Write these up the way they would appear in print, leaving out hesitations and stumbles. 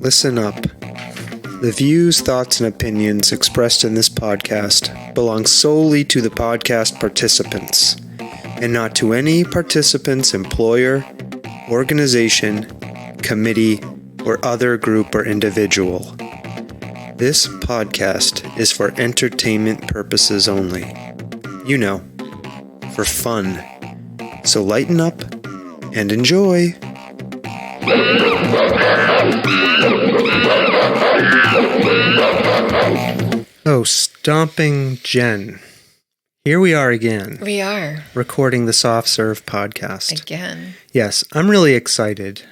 Listen up. The views, thoughts, and opinions expressed in this podcast belong solely to the podcast participants, and not to any participant's employer, organization, committee, or other group or individual. This podcast is for entertainment purposes only. You know, for fun. So lighten up and enjoy. Oh, Stomping Jen. Here we are again. We are. Recording the Soft Serve podcast. Again. Yes, I'm really excited.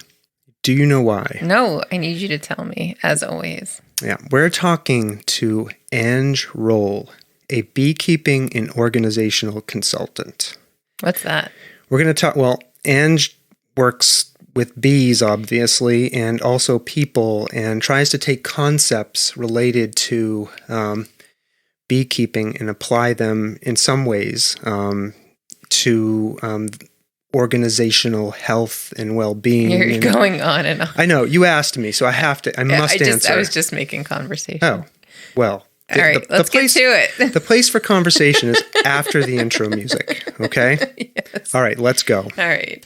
Do you know why? No, I need you to tell me, as always. Yeah, we're talking to Ang Roell, a beekeeping and organizational consultant. What's that? We're going to talk, Ang works with bees, obviously, and also people, and tries to take concepts related to beekeeping and apply them in some ways to organizational health and well-being. You're going on and on. I know, you asked me, so I must answer. I was just making conversation. Oh, well. All right, let's get to it. The place for conversation is after the intro music, okay? Yes. All right, let's go. All right.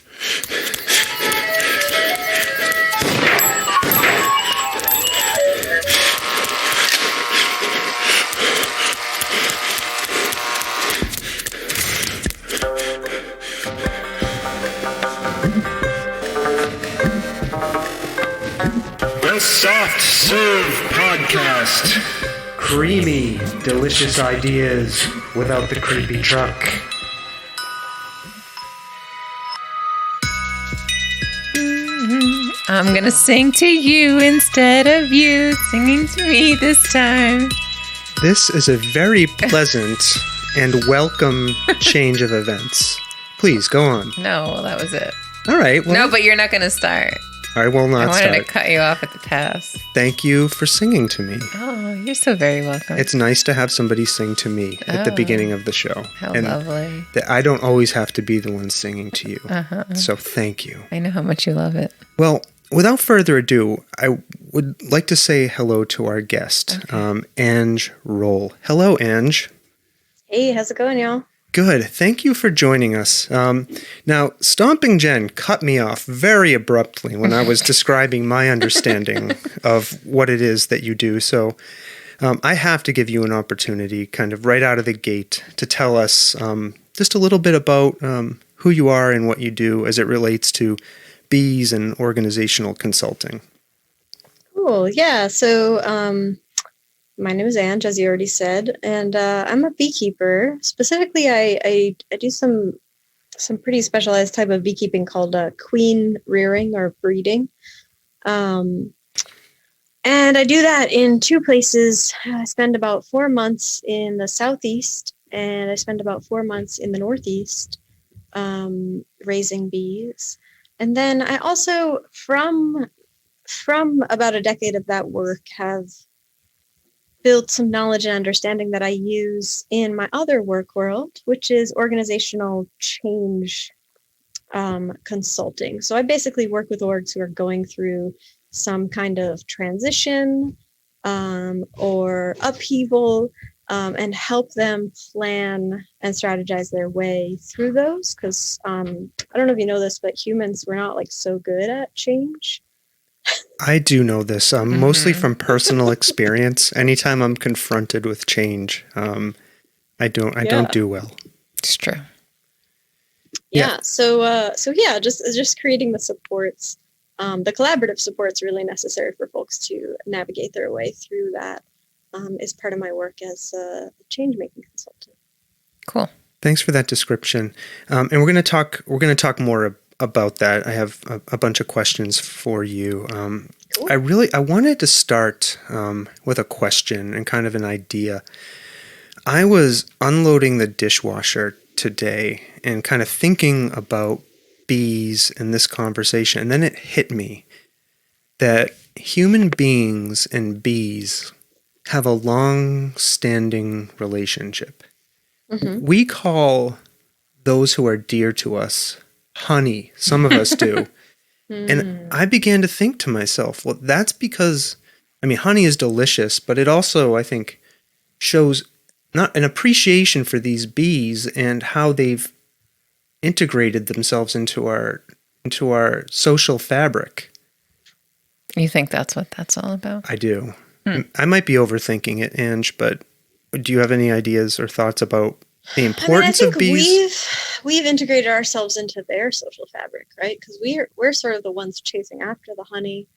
The Soft Serve Podcast. Creamy, delicious ideas without the creepy truck. I'm going to sing to you instead of you singing to me this time. This is a very pleasant and welcome change of events. Please, go on. No, that was it. All right. Well, No, but you're not going to start. I will not I wanted start. to cut you off at the pass. Thank you for singing to me. Oh, you're so very welcome. It's nice to have somebody sing to me at the Oh. beginning of the show. How and lovely. that I don't always have to be the one singing to you. Uh-huh. So thank you. I know how much you love it. Well, without further ado, I would like to say hello to our guest, Ang Roell. Hello, Ang. Hey, how's it going, y'all? Good. Thank you for joining us. Now, Stomping Jen cut me off very abruptly when I was describing my understanding of what it is that you do. So I have to give you an opportunity kind of right out of the gate to tell us just a little bit about who you are and what you do as it relates to bees and organizational consulting. Cool. Yeah. So, my name is Ange, as you already said, and I'm a beekeeper. Specifically, I do some pretty specialized type of beekeeping called queen rearing or breeding. And I do that in two places. I spend about 4 months in the southeast, and I spend about 4 months in the northeast raising bees. And then I also, from about a decade of that work, have built some knowledge and understanding that I use in my other work world, which is organizational change consulting. So I basically work with orgs who are going through some kind of transition or upheaval and help them plan and strategize their way through those. Because I don't know if you know this, but humans, we're not like so good at change. I do know this, mostly from personal experience. Anytime I'm confronted with change, I don't do well. It's true. Yeah. So just creating the supports, the collaborative supports really necessary for folks to navigate their way through that is part of my work as a change making consultant. Cool. Thanks for that description. And we're going to talk more about that. I have a bunch of questions for you. Cool. I wanted to start with a question and kind of an idea. I was unloading the dishwasher today and kind of thinking about bees in this conversation, and then it hit me that human beings and bees have a long-standing relationship. Mm-hmm. We call those who are dear to us honey. Some of us do. And I began to think to myself, well, that's because, I mean, honey is delicious, but it also, I think, shows not an appreciation for these bees and how they've integrated themselves into our social fabric. You think that's what that's all about? I do. I might be overthinking it, Ange, but do you have any ideas or thoughts about the importance of bees? We've integrated ourselves into their social fabric, right? Because we're sort of the ones chasing after the honey.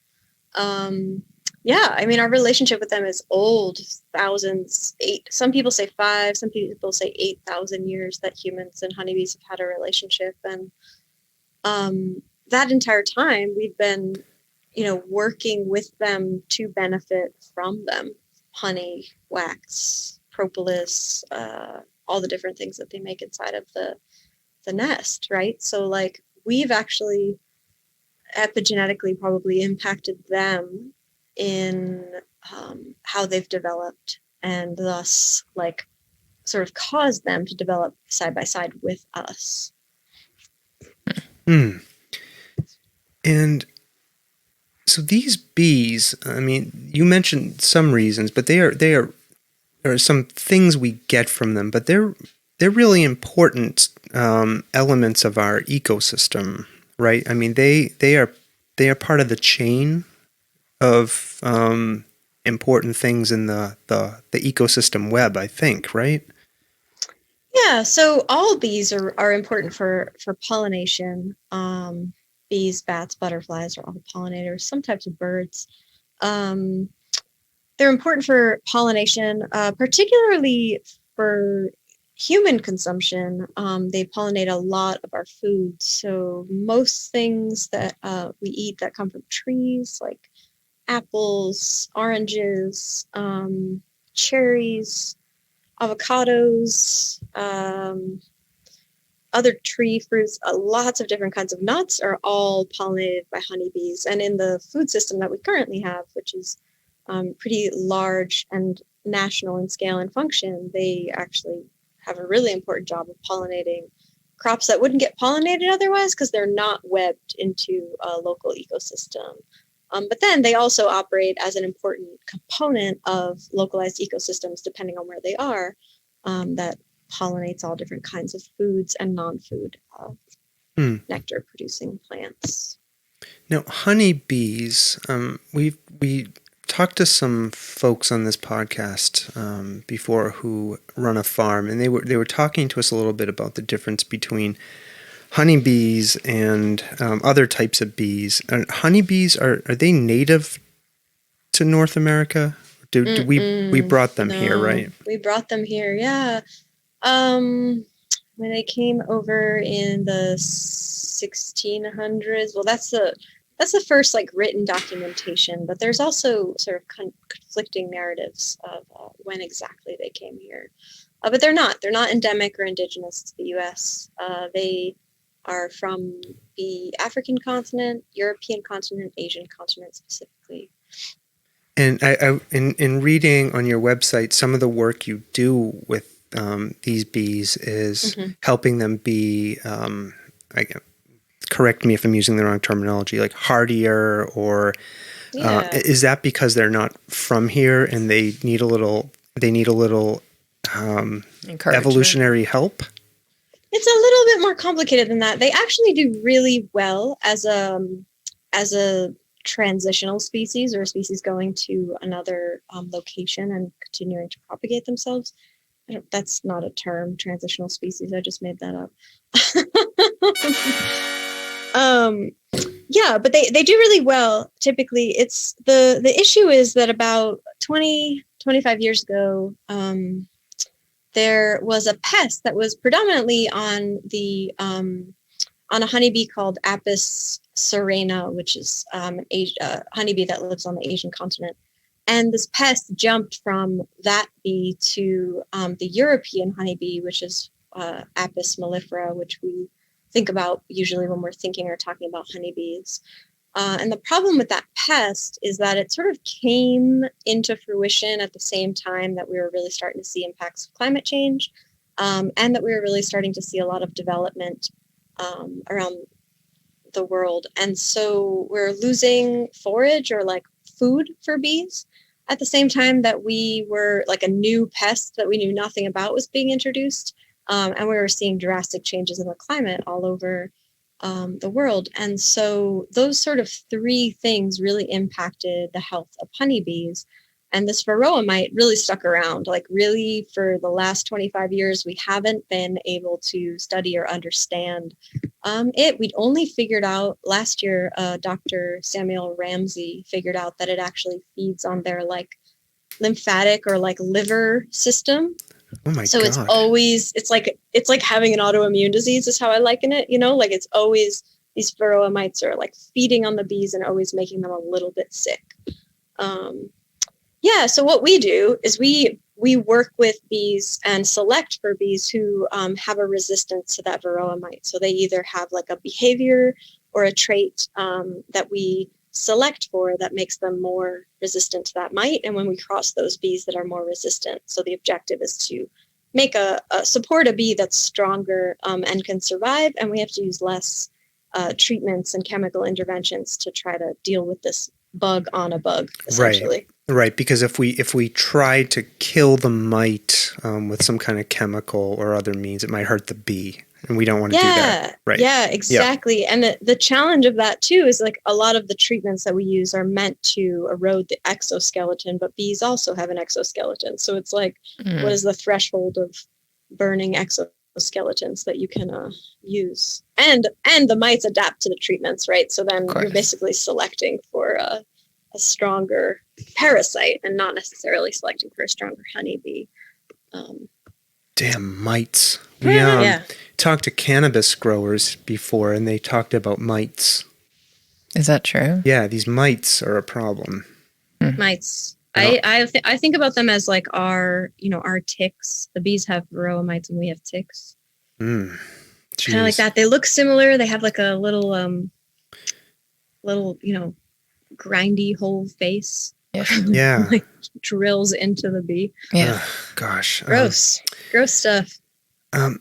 Yeah, I mean, our relationship with them is old, thousands, some people say 5, some people say 8,000 years that humans and honeybees have had a relationship. And that entire time we've been, working with them to benefit from them. Honey, wax, propolis, all the different things that they make inside of the nest, right? So like we've actually epigenetically probably impacted them in how they've developed, and thus like sort of caused them to develop side by side with us. And so these bees, I mean, you mentioned some reasons, but there are some things we get from them, but they're really important elements of our ecosystem, right? I mean, they are part of the chain of important things in the ecosystem web, I think, right? Yeah, so all bees are important for pollination. Bees, bats, butterflies are all pollinators, some types of birds. They're important for pollination, particularly for human consumption. They pollinate a lot of our food. So most things that we eat that come from trees, like apples, oranges, cherries, avocados, other tree fruits, lots of different kinds of nuts are all pollinated by honeybees. And in the food system that we currently have, which is pretty large and national in scale and function, they actually have a really important job of pollinating crops that wouldn't get pollinated otherwise because they're not webbed into a local ecosystem. But then they also operate as an important component of localized ecosystems, depending on where they are, that pollinates all different kinds of foods and non-food nectar-producing plants. Now, honeybees, we talked to some folks on this podcast before who run a farm, and they were talking to us a little bit about the difference between honeybees and other types of bees. Honeybees, are they native to North America? Do we brought them here, right? We brought them here, yeah. When they came over in the 1600s, well, that's the first like written documentation, but there's also sort of conflicting narratives of when exactly they came here. But they're not endemic or indigenous to the U.S. They are from the African continent, European continent, Asian continent specifically. And I in reading on your website, some of the work you do with these bees is helping them be, correct me if I'm using the wrong terminology, like hardier, or is that because they're not from here and they need a little evolutionary help? It's a little bit more complicated than that. They actually do really well as a transitional species, or a species going to another location and continuing to propagate themselves. That's not a term, transitional species. I just made that up. Yeah, but they do really well. Typically, it's the issue is that about 25 years ago, there was a pest that was predominantly on a honeybee called Apis cerana, which is a honeybee that lives on the Asian continent. And this pest jumped from that bee to the European honeybee, which is Apis mellifera, which we think about usually when we're thinking or talking about honeybees. And the problem with that pest is that it sort of came into fruition at the same time that we were really starting to see impacts of climate change, and that we were really starting to see a lot of development around the world. And so we're losing forage or like food for bees at the same time that we were like a new pest that we knew nothing about was being introduced. And we were seeing drastic changes in the climate all over the world. And so those sort of three things really impacted the health of honeybees. And this varroa mite really stuck around. Like really for the last 25 years, we haven't been able to study or understand it. We'd only figured out last year, Dr. Samuel Ramsey figured out that it actually feeds on their like lymphatic or like liver system. Oh my So God. it's always, it's like having an autoimmune disease is how I liken it, you know, like it's always these varroa mites are like feeding on the bees and always making them a little bit sick. Yeah, so what we do is we work with bees and select for bees who have a resistance to that varroa mite. So they either have like a behavior or a trait that we select for that makes them more resistant to that mite. And when we cross those bees that are more resistant, so the objective is to make a support a bee that's stronger and can survive. And we have to use less treatments and chemical interventions to try to deal with this bug on a bug, essentially. Right, because if we try to kill the mite with some kind of chemical or other means, it might hurt the bee, and we don't want to do that. Right. Yeah, exactly. Yep. And the challenge of that too is like a lot of the treatments that we use are meant to erode the exoskeleton, but bees also have an exoskeleton. So it's like, what is the threshold of burning exoskeletons that you can use? And the mites adapt to the treatments, right? So then you're basically selecting for a stronger parasite and not necessarily selecting for a stronger honeybee. Damn mites. We talked to cannabis growers before, and they talked about mites. Is that true? Yeah, these mites are a problem. Mites. I think about them as like our ticks. The bees have varroa mites and we have ticks. Kind of like that. They look similar. They have like a little grindy whole face. Yeah. Like drills into the bee. Yeah. Gosh. Gross stuff.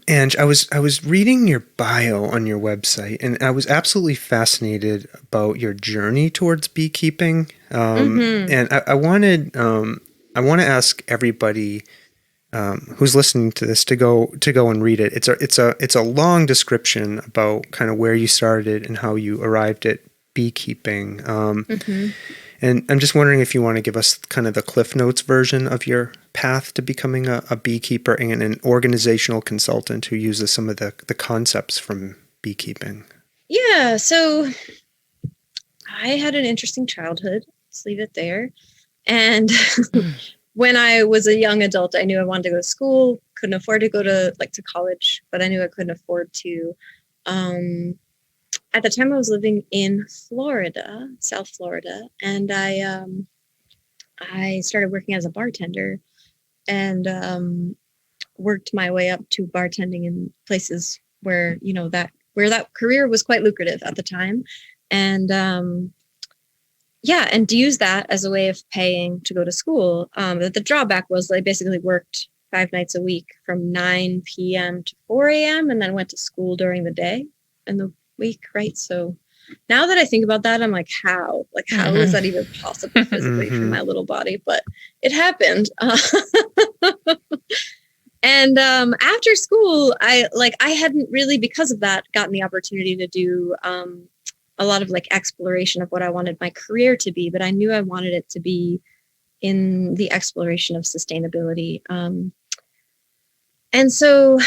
Ange, I was reading your bio on your website, and I was absolutely fascinated about your journey towards beekeeping. And I want to ask everybody who's listening to this to go and read it. It's a long description about kind of where you started and how you arrived at beekeeping. And I'm just wondering if you want to give us kind of the Cliff Notes version of your path to becoming a beekeeper and an organizational consultant who uses some of the concepts from beekeeping. Yeah, so I had an interesting childhood. Let's leave it there. And when I was a young adult, I knew I wanted to go to school, couldn't afford to go to college, but I knew I couldn't afford to. At the time I was living in Florida, South Florida, and I started working as a bartender and worked my way up to bartending in places where that career was quite lucrative at the time. And and to use that as a way of paying to go to school. The drawback was I basically worked 5 nights a week from 9 p.m. to 4 a.m. and then went to school during the day and the week, right? So now that I think about that, I'm like, how is that even possible physically for my little body? But it happened. And after school, I hadn't really, because of that, gotten the opportunity to do a lot of exploration of what I wanted my career to be, but I knew I wanted it to be in the exploration of sustainability. And so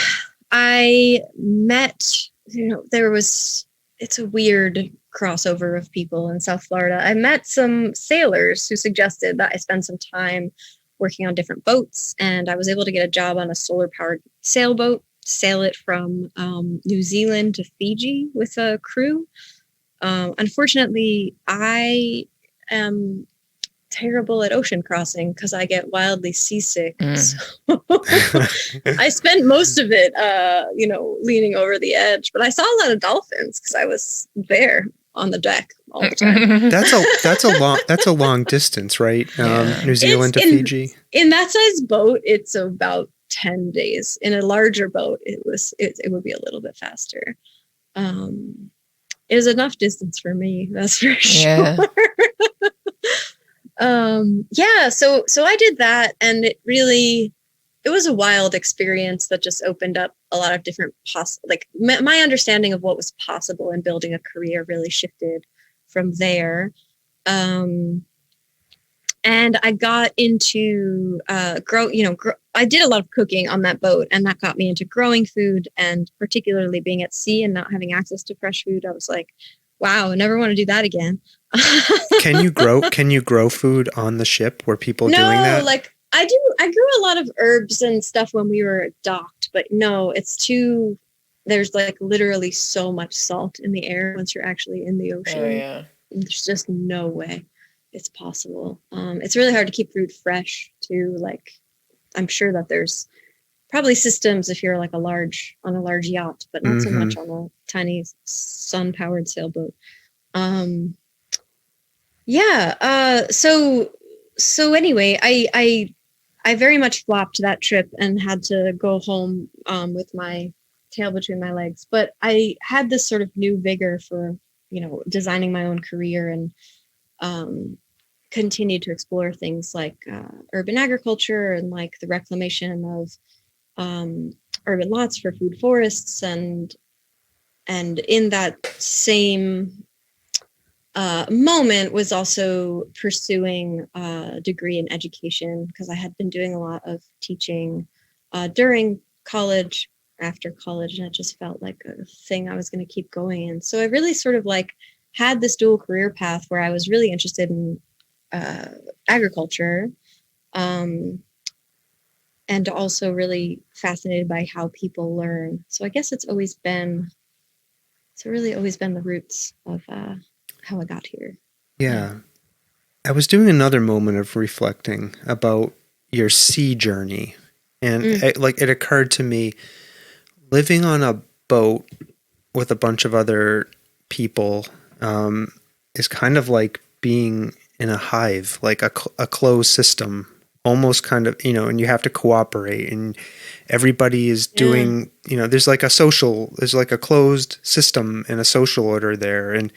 I met, it's a weird crossover of people in South Florida. I met some sailors who suggested that I spend some time working on different boats, and I was able to get a job on a solar-powered sailboat, sail it from New Zealand to Fiji with a crew. Unfortunately, I am terrible at ocean crossing because I get wildly seasick. So I spent most of it, leaning over the edge, but I saw a lot of dolphins because I was there on the deck all the time. That's a long distance, right? New Zealand to Fiji. In that size boat, it's about 10 days. In a larger boat, it would be a little bit faster. it was enough distance for me, that's for Yeah. sure. Yeah, so I did that, and it was a wild experience that just opened up a lot of different my understanding of what was possible in building a career really shifted from there. And I got into I did a lot of cooking on that boat, and that got me into growing food, and particularly being at sea and not having access to fresh food. I was like, wow, I never want to do that again. Can you grow food on the ship? Were people doing that? No, like I grew a lot of herbs and stuff when we were docked, but no, there's like literally so much salt in the air once you're actually in the ocean. Oh, yeah. There's just no way it's possible. It's really hard to keep food fresh too. Like, I'm sure that there's probably systems if you're like on a large yacht, but not so much on a tiny sun-powered sailboat. So anyway, I very much flopped that trip and had to go home with my tail between my legs. But I had this sort of new vigor for, designing my own career, and continued to explore things like urban agriculture and like the reclamation of urban lots for food forests, and in that same moment was also pursuing a degree in education, because I had been doing a lot of teaching during college, after college, and it just felt like a thing I was going to keep going in. So I really sort of like had this dual career path where I was really interested in agriculture, and also really fascinated by how people learn. So I guess it's really always been the roots of how I got here. Yeah. I was doing another moment of reflecting about your sea journey. And it occurred to me, living on a boat with a bunch of other people is kind of like being in a hive, like a closed system, almost kind of, and you have to cooperate, and everybody is doing, there's like a closed system and a social order there. And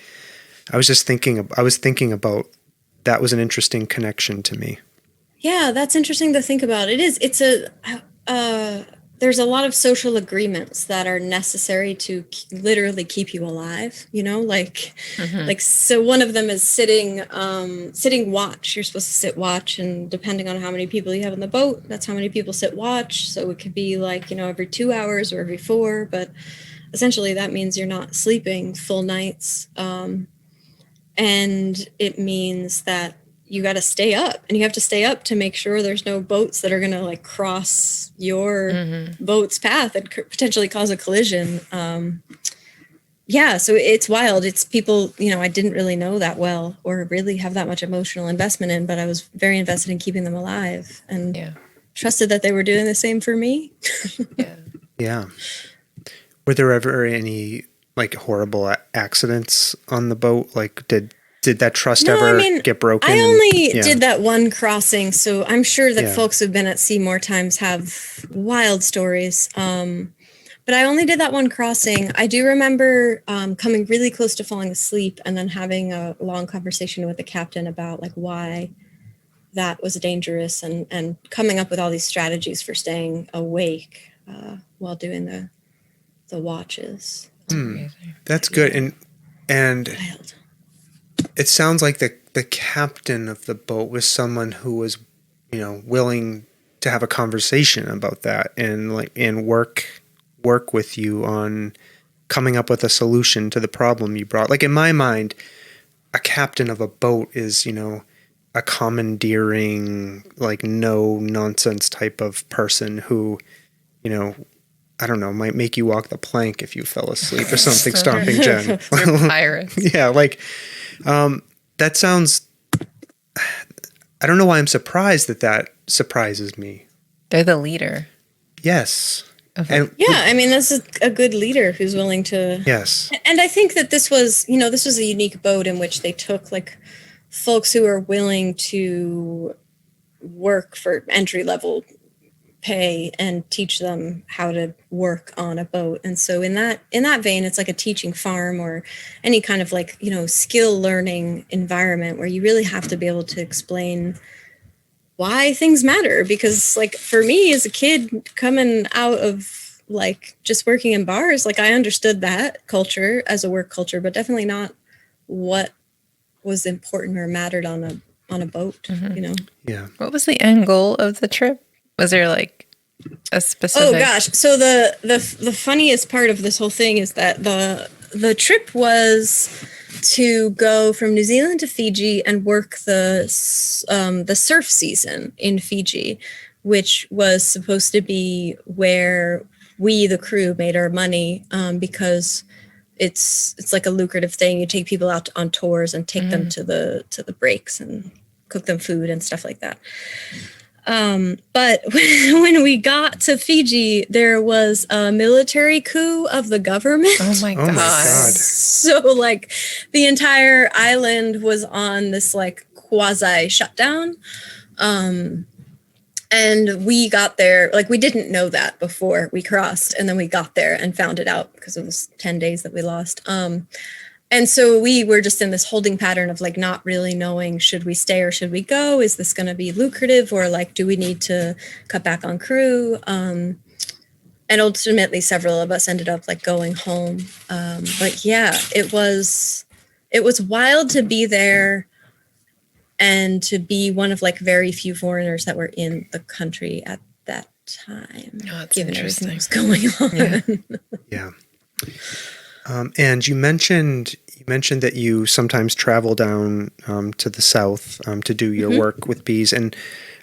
I was thinking about that. Was an interesting connection to me. Yeah, that's interesting to think about. There's a lot of social agreements that are necessary to literally keep you alive, so one of them is sitting watch. You're supposed to sit watch, and depending on how many people you have in the boat, that's how many people sit watch. So it could be like, every 2 hours or every 4, but essentially that means you're not sleeping full nights. And it means that you got to stay up, and you have to stay up to make sure there's no boats that are going to like cross your boat's path and potentially cause a collision. So it's wild. It's people, I didn't really know that well or really have that much emotional investment in, but I was very invested in keeping them alive, and trusted that they were doing the same for me. Yeah. Were there ever any like horrible accidents on the boat? Like did that trust ever get broken? I only did that one crossing, so I'm sure that folks who've been at sea more times have wild stories. But I only did that one crossing. I do remember coming really close to falling asleep, and then having a long conversation with the captain about like why that was dangerous, and coming up with all these strategies for staying awake while doing the watches. That's good. And wild. It sounds like the captain of the boat was someone who was, willing to have a conversation about that, and work with you on coming up with a solution to the problem you brought. Like in my mind, a captain of a boat is, a commandeering, like no nonsense type of person who, I don't know, might make you walk the plank if you fell asleep or something, stomping Jen. They're pirates. Yeah, like that sounds, I don't know why I'm surprised that surprises me. They're the leader. Yes. Okay. This is a good leader who's willing to. Yes. And I think that this was a unique boat in which they took like folks who are willing to work for entry level pay and teach them how to work on a boat. And so in that vein, it's like a teaching farm or any kind of like, skill learning environment where you really have to be able to explain why things matter. Because like for me as a kid coming out of like just working in bars, like I understood that culture as a work culture, but definitely not what was important or mattered on a boat, Yeah. What was the end goal of the trip? Was there like a specific? Oh gosh! So the funniest part of this whole thing is that the trip was to go from New Zealand to Fiji and work the surf season in Fiji, which was supposed to be where we, the crew, made our money, because it's like a lucrative thing. You take people out on tours and take them to the breaks and cook them food and stuff like that. But when we got to Fiji, there was a military coup of the government. Oh my God. So like the entire island was on this like quasi shutdown. And we got there, like we didn't know that before we crossed, and then we got there and found it out because it was 10 days that we lost. And so we were just in this holding pattern of like not really knowing, should we stay or should we go? Is this going to be lucrative, or like do we need to cut back on crew? And ultimately several of us ended up like going home. But yeah, it was wild to be there and to be one of like very few foreigners that were in the country at that time, given everything that was going on. Yeah. And you mentioned that you sometimes travel down to the south to do your work with bees, and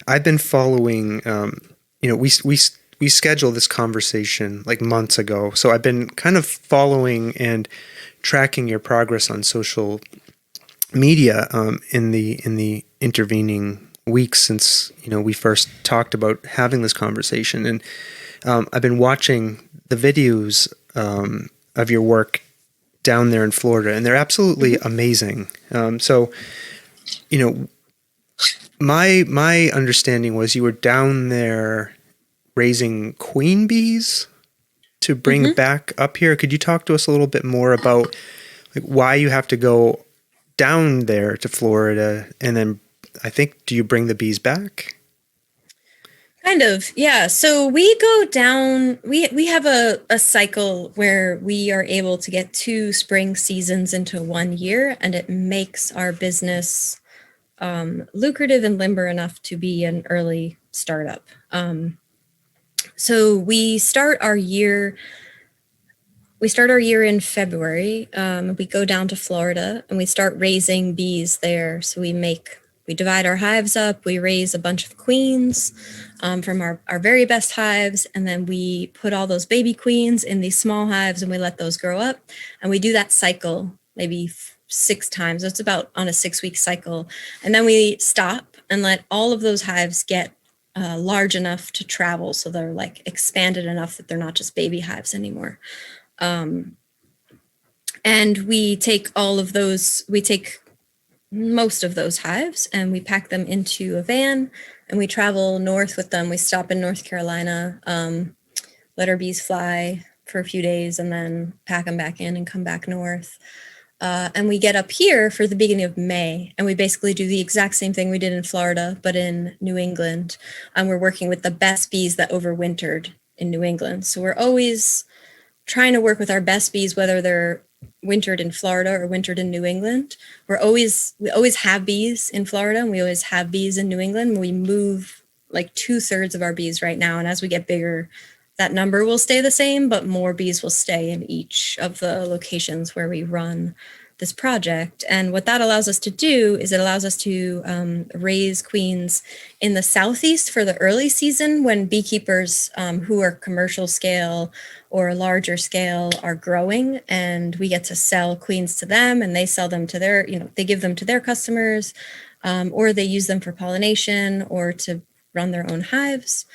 I've been following. We scheduled this conversation like months ago, so I've been kind of following and tracking your progress on social media in the intervening weeks since we first talked about having this conversation, and I've been watching the videos of your work down there in Florida, and they're absolutely amazing. So, my understanding was you were down there raising queen bees to bring back up here. Could you talk to us a little bit more about like why you have to go down there to Florida, and then I think, do you bring the bees back? Kind of, yeah. So we go down, we have a cycle where we are able to get 2 spring seasons into 1 year, and it makes our business lucrative and limber enough to be an early startup. So we start our year in February. We go down to Florida and we start raising bees there. So we divide our hives up. We raise a bunch of queens from our very best hives. And then we put all those baby queens in these small hives and we let those grow up. And we do that cycle maybe 6 times. It's about on a 6-week cycle. And then we stop and let all of those hives get large enough to travel. So they're like expanded enough that they're not just baby hives anymore. And we take most of those hives and we pack them into a van and we travel north with them. We stop in North Carolina, let our bees fly for a few days and then pack them back in and come back north. And we get up here for the beginning of May, and we basically do the exact same thing we did in Florida, but in New England. And we're working with the best bees that overwintered in New England. So we're always trying to work with our best bees, whether they're wintered in Florida or wintered in New England. We always have bees in Florida and we always have bees in New England. We move like 2/3 of our bees right now. And as we get bigger, that number will stay the same, but more bees will stay in each of the locations where we run this project. And what that allows us to do is it allows us to raise queens in the southeast for the early season when beekeepers who are commercial scale or larger scale are growing, and we get to sell queens to them and they sell them to their, they give them to their customers, or they use them for pollination or to run their own hives.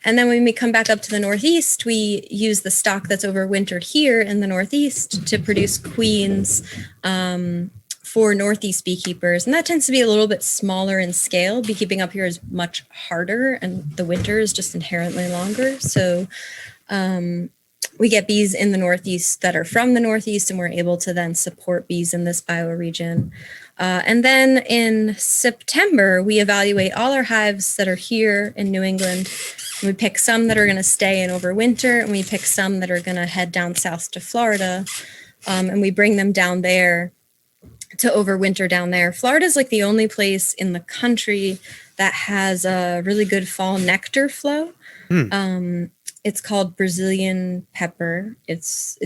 And then when we come back up to the Northeast, we use the stock that's overwintered here in the Northeast to produce queens for Northeast beekeepers, and that tends to be a little bit smaller in scale. Beekeeping up here is much harder, and the winter is just inherently longer. So we get bees in the Northeast that are from the Northeast, and we're able to then support bees in this bioregion. And then in September, we evaluate all our hives that are here in New England. We pick some that are going to stay and overwinter, and we pick some that are going to head down south to Florida, and we bring them down there to overwinter down there. Florida is like the only place in the country that has a really good fall nectar flow. It's called Brazilian pepper. It's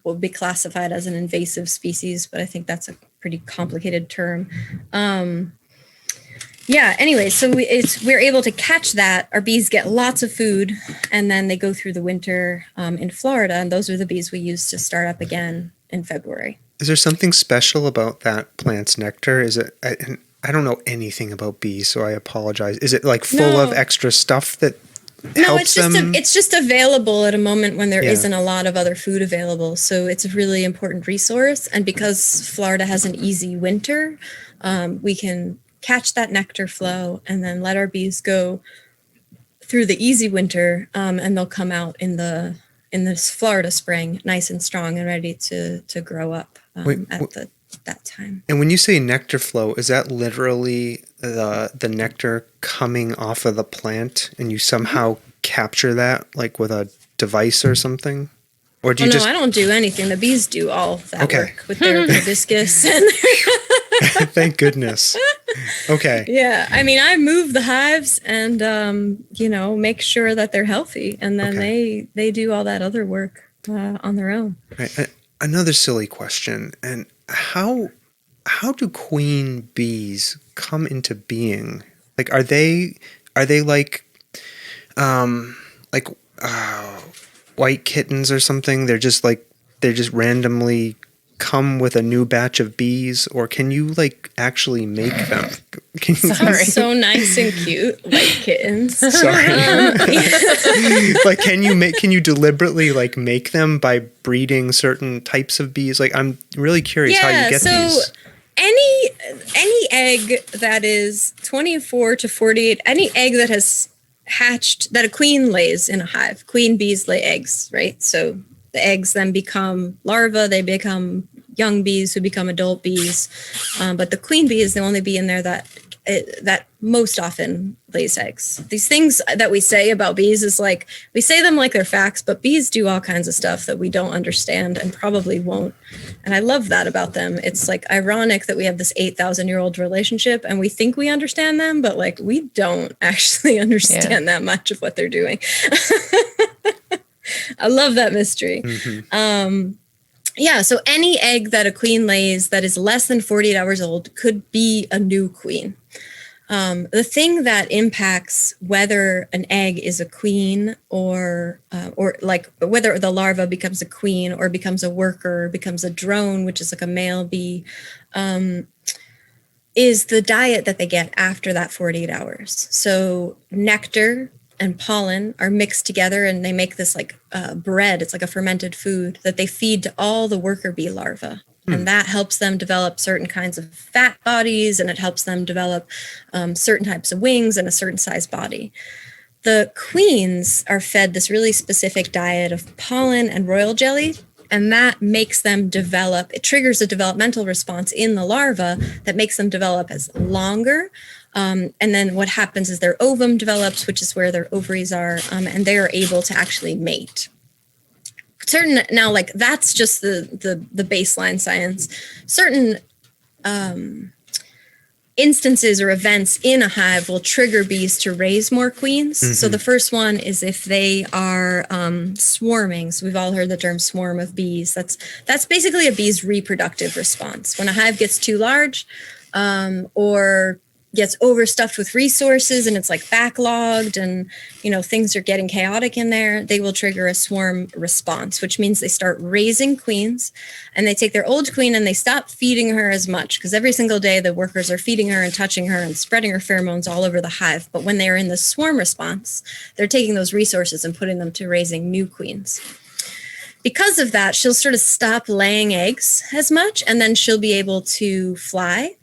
will be classified as an invasive species, but I think that's a pretty complicated term. Anyway, so we're able to catch that. Our bees get lots of food, and then they go through the winter in Florida, and those are the bees we use to start up again in February. Is there something special about that plant's nectar? Is it? I don't know anything about bees, so I apologize. Is it like full of extra stuff that helps them? It's just available at a moment when there isn't a lot of other food available. So it's a really important resource. And because Florida has an easy winter, we can catch that nectar flow and then let our bees go through the easy winter, and they'll come out in this Florida spring, nice and strong and ready to grow up that time. And when you say nectar flow, is that literally the nectar coming off of the plant, and you somehow capture that like with a device or something? Or do you I don't do anything. The bees do all that work with their hibiscus and Thank goodness. Okay. Yeah. I mean, I move the hives and, make sure that they're healthy. And then they do all that other work on their own. Right. Another silly question. And how do queen bees come into being? Like, are they like white kittens or something? They're just randomly come with a new batch of bees, or can you actually make them? Sorry. So nice and cute, white kittens. Sorry. Can you deliberately make them by breeding certain types of bees? I'm really curious how you get these. Any egg that is 24 to 48, any egg that has hatched, that a queen lays in a hive, queen bees lay eggs, right? So the eggs then become larvae, they become young bees who become adult bees. But the queen bee is the only bee in there that most often lays eggs. These things that we say about bees is we say them like they're facts, but bees do all kinds of stuff that we don't understand and probably won't. And I love that about them. It's ironic that we have this 8,000-year-old relationship and we think we understand them, but we don't actually understand that much of what they're doing. I love that mystery. Mm-hmm. So any egg that a queen lays that is less than 48 hours old could be a new queen. The thing that impacts whether an egg is a queen or whether the larva becomes a queen or becomes a worker, or becomes a drone, which is a male bee, is the diet that they get after that 48 hours. So nectar and pollen are mixed together and they make this bread. It's like a fermented food that they feed to all the worker bee larvae. And that helps them develop certain kinds of fat bodies, and it helps them develop certain types of wings and a certain size body. The queens are fed this really specific diet of pollen and royal jelly, and that makes them develop, it triggers a developmental response in the larva that makes them develop as longer. And then what happens is their ovum develops, which is where their ovaries are, and they are able to actually mate. That's just the baseline science. Certain instances or events in a hive will trigger bees to raise more queens. Mm-hmm. So the first one is if they are swarming. So we've all heard the term swarm of bees. That's basically a bee's reproductive response. When a hive gets too large or gets overstuffed with resources and it's backlogged and things are getting chaotic in there, they will trigger a swarm response, which means they start raising queens, and they take their old queen and they stop feeding her as much, because every single day the workers are feeding her and touching her and spreading her pheromones all over the hive. But when they're in the swarm response, they're taking those resources and putting them to raising new queens. because of that, she'll sort of stop laying eggs as much, and then she'll be able to fly.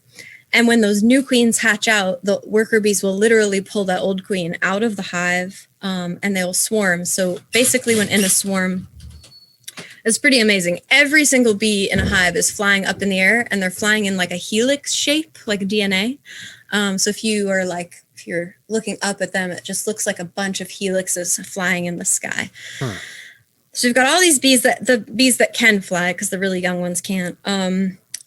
And when those new queens hatch out, the worker bees will literally pull that old queen out of the hive, and they'll swarm. So basically, when in a swarm, it's pretty amazing. Every single bee in a hive is flying up in the air, and they're flying in like a helix shape, like DNA. So if you're looking up at them, it just looks like a bunch of helixes flying in the sky. Huh. So we've got all these bees the bees that can fly, because the really young ones can't.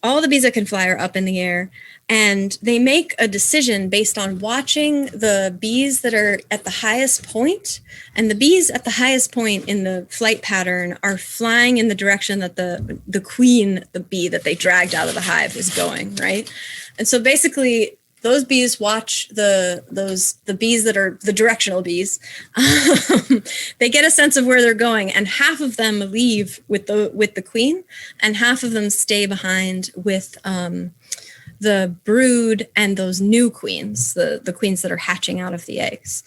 All the bees that can fly are up in the air, and they make a decision based on watching the bees that are at the highest point. And the bees at the highest point in the flight pattern are flying in the direction that the queen, the bee that they dragged out of the hive, is going, right? And so basically, those bees watch the bees that are the directional bees. They get a sense of where they're going, and half of them leave with the queen, and half of them stay behind with the brood and those new queens, the queens that are hatching out of the eggs.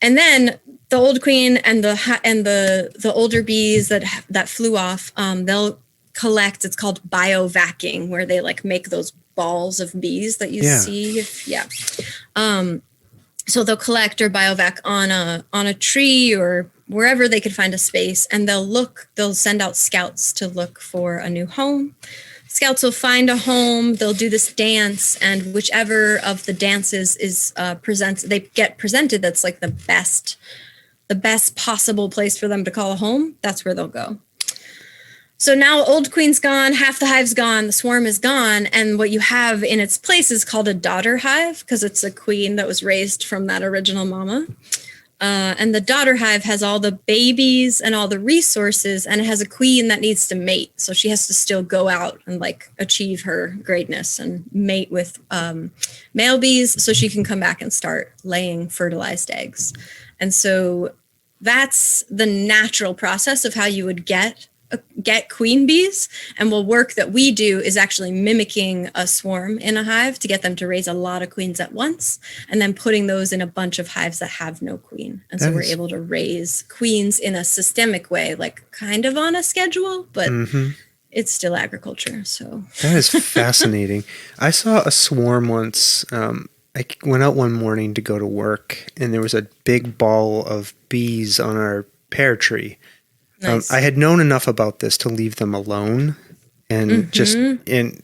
And then the old queen and the older bees that flew off, they'll collect. It's called biovacking, where they like make those balls of bees that you see. So they'll collect or biovac on a tree or wherever they could find a space, and they'll send out scouts to look for a new home. Scouts will find a home, they'll do this dance, and whichever of the dances is they get presented that's like the best possible place for them to call a home, that's where they'll go. So now old queen's gone, half the hive's gone, the swarm is gone, and what you have in its place is called a daughter hive, because it's a queen that was raised from that original mama. And the daughter hive has all the babies and all the resources, and it has a queen that needs to mate. So she has to still go out and like achieve her greatness and mate with male bees so she can come back and start laying fertilized eggs. And so that's the natural process of how you would get queen bees. And the work that we do is actually mimicking a swarm in a hive to get them to raise a lot of queens at once, and then putting those in a bunch of hives that have no queen. And so we're able to raise queens in a systemic way, like kind of on a schedule, but it's still agriculture. So that is fascinating. I saw a swarm once. I went out one morning to go to work, and there was a big ball of bees on our pear tree. Nice. I had known enough about this to leave them alone, and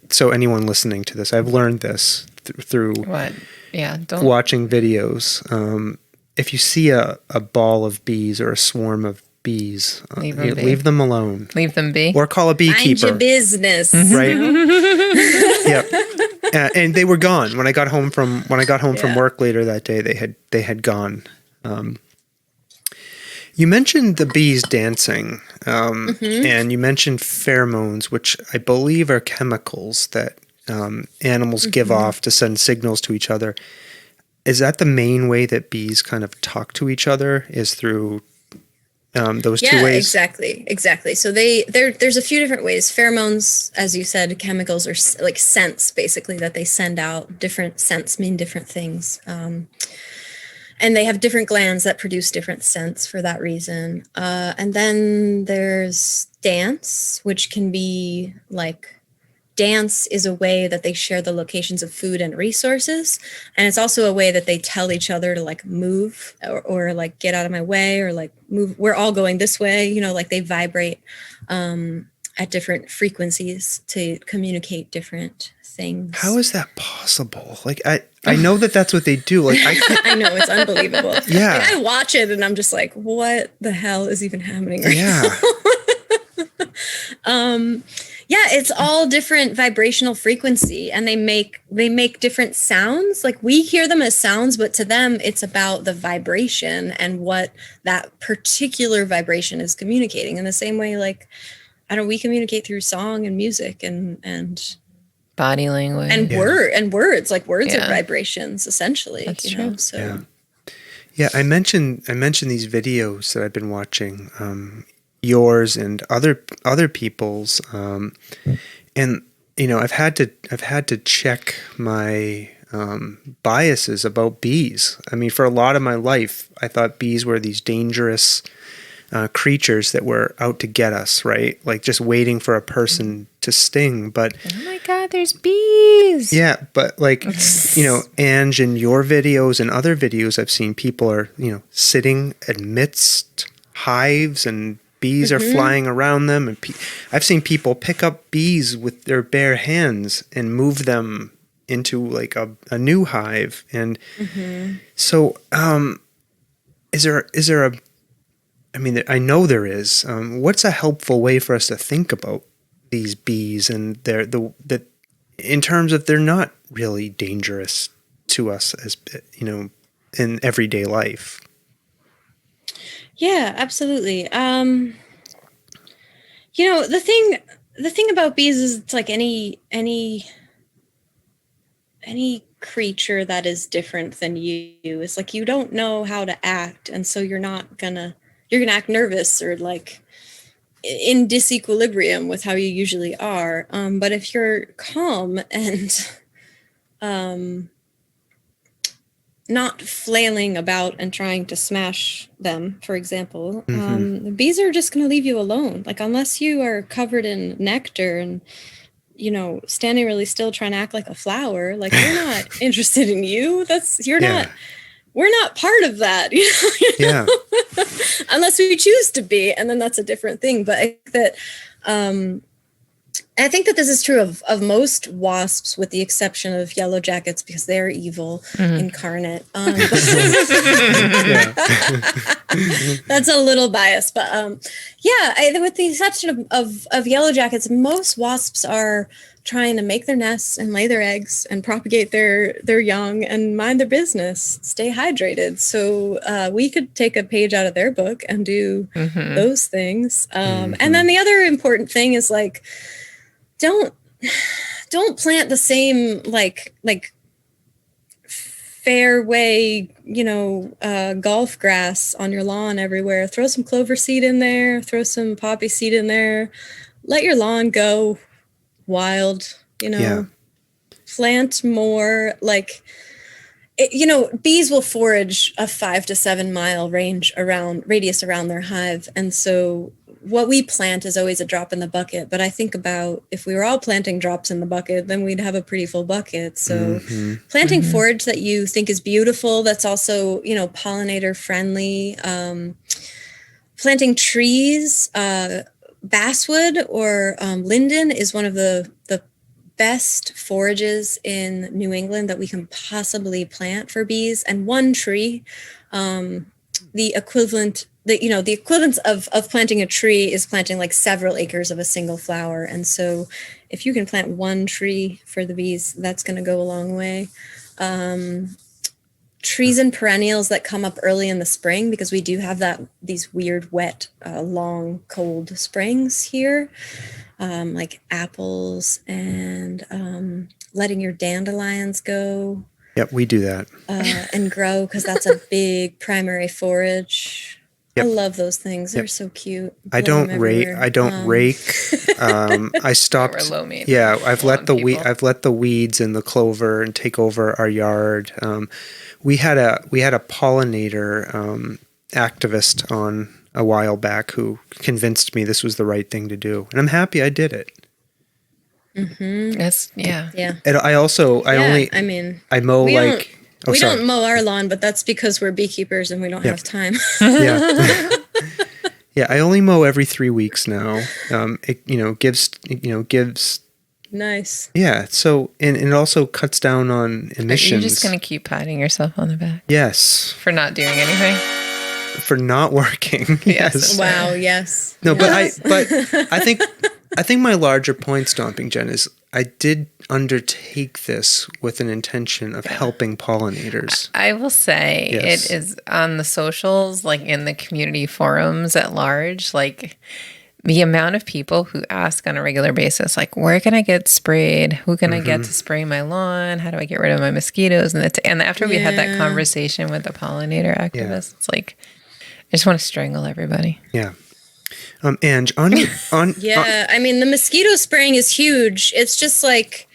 so anyone listening to this, I've learned this through watching videos. If you see a ball of bees or a swarm of bees, leave them alone. Leave them be. Or call a beekeeper. Mind your business. Right? Yep. And they were gone when I got home from work later that day. They had gone. You mentioned the bees dancing, and you mentioned pheromones, which I believe are chemicals that animals give off to send signals to each other. Is that the main way that bees kind of talk to each other, is through those two ways? Yeah, exactly. So there's a few different ways. Pheromones, as you said, chemicals are like scents, basically, that they send out. Different scents mean different things. And they have different glands that produce different scents for that reason. And then there's dance, which can be like, dance is a way that they share the locations of food and resources. And it's also a way that they tell each other to like move or like get out of my way, or like move. We're all going this way, like they vibrate at different frequencies to communicate different things. How is that possible? Like I know that's what they do. Like I know, it's unbelievable. Yeah. Like, I watch it and I'm just like, what the hell is even happening right now? Yeah, it's all different vibrational frequency, and they make different sounds. Like we hear them as sounds, but to them it's about the vibration and what that particular vibration is communicating. In the same way, like we communicate through song and music and body language and words. Like words are vibrations, essentially. That's true. So yeah. I mentioned these videos that I've been watching. Yours and other people's, and I've had to check my biases about bees. I mean, for a lot of my life, I thought bees were these dangerous creatures that were out to get us, right? Like just waiting for a person to sting. But Oh my God, there's bees. yeah, but like, Ange, in your videos and other videos I've seen, people are, sitting amidst hives and bees are flying around them. And I've seen people pick up bees with their bare hands and move them into like a new hive. And so is there a, I know there is, what's a helpful way for us to think about these bees and that in terms of they're not really dangerous to us as, in everyday life? Yeah, absolutely. The thing about bees is it's like any creature that is different than you. It's like you don't know how to act, and so you're gonna act nervous or like in disequilibrium with how you usually are. But if you're calm and not flailing about and trying to smash them, for example, the bees are just going to leave you alone. Like, unless you are covered in nectar and, standing really still trying to act like a flower, like, they're not interested in you. We're not part of that, Yeah. unless we choose to be. And then that's a different thing. But I think that this is true of most wasps, with the exception of yellow jackets, because they're evil incarnate. That's a little biased, but with the exception of yellow jackets, most wasps are trying to make their nests and lay their eggs and propagate their young and mind their business, stay hydrated. So we could take a page out of their book and do those things. And then the other important thing is like, don't plant the same like fairway, golf grass on your lawn everywhere. Throw some clover seed in there, throw some poppy seed in there. Let your lawn go wild, Plant more bees will forage a 5 to 7 mile radius around their hive. And so what we plant is always a drop in the bucket. But I think about if we were all planting drops in the bucket, then we'd have a pretty full bucket. So planting forage that you think is beautiful, that's also, pollinator friendly. Planting trees, basswood or linden is one of the best forages in New England that we can possibly plant for bees. And one tree, the equivalence of planting a tree is planting like several acres of a single flower. And so if you can plant one tree for the bees, that's going to go a long way. Trees and perennials that come up early in the spring, because we do have these weird, wet, long, cold springs here, like apples and letting your dandelions go. Yep, we do that. And grow, because that's a big primary forage. Yep. I love those things. They're so cute. I don't rake. I stopped. Yeah, I've let the weeds and the clover and take over our yard. We had a pollinator activist on a while back who convinced me this was the right thing to do, and I'm happy I did it. That's yeah. And I mow we don't mow our lawn, but that's because we're beekeepers and we don't have time. Yeah, I only mow every 3 weeks now. It gives nice. Yeah, so and it also cuts down on emissions. You're just gonna keep patting yourself on the back. Yes. For not doing anything. For not working. Yes. Wow. Yes. No, yes. but I think my larger point, Stomping Jen, is I did undertake this with an intention of helping pollinators. I will say it is on the socials, like in the community forums at large, like the amount of people who ask on a regular basis, like, where can I get sprayed? Who can I get to spray my lawn? How do I get rid of my mosquitoes? And after we had that conversation with the pollinator activists, it's like, I just want to strangle everybody. Yeah. Ange, the mosquito spraying is huge. It's just like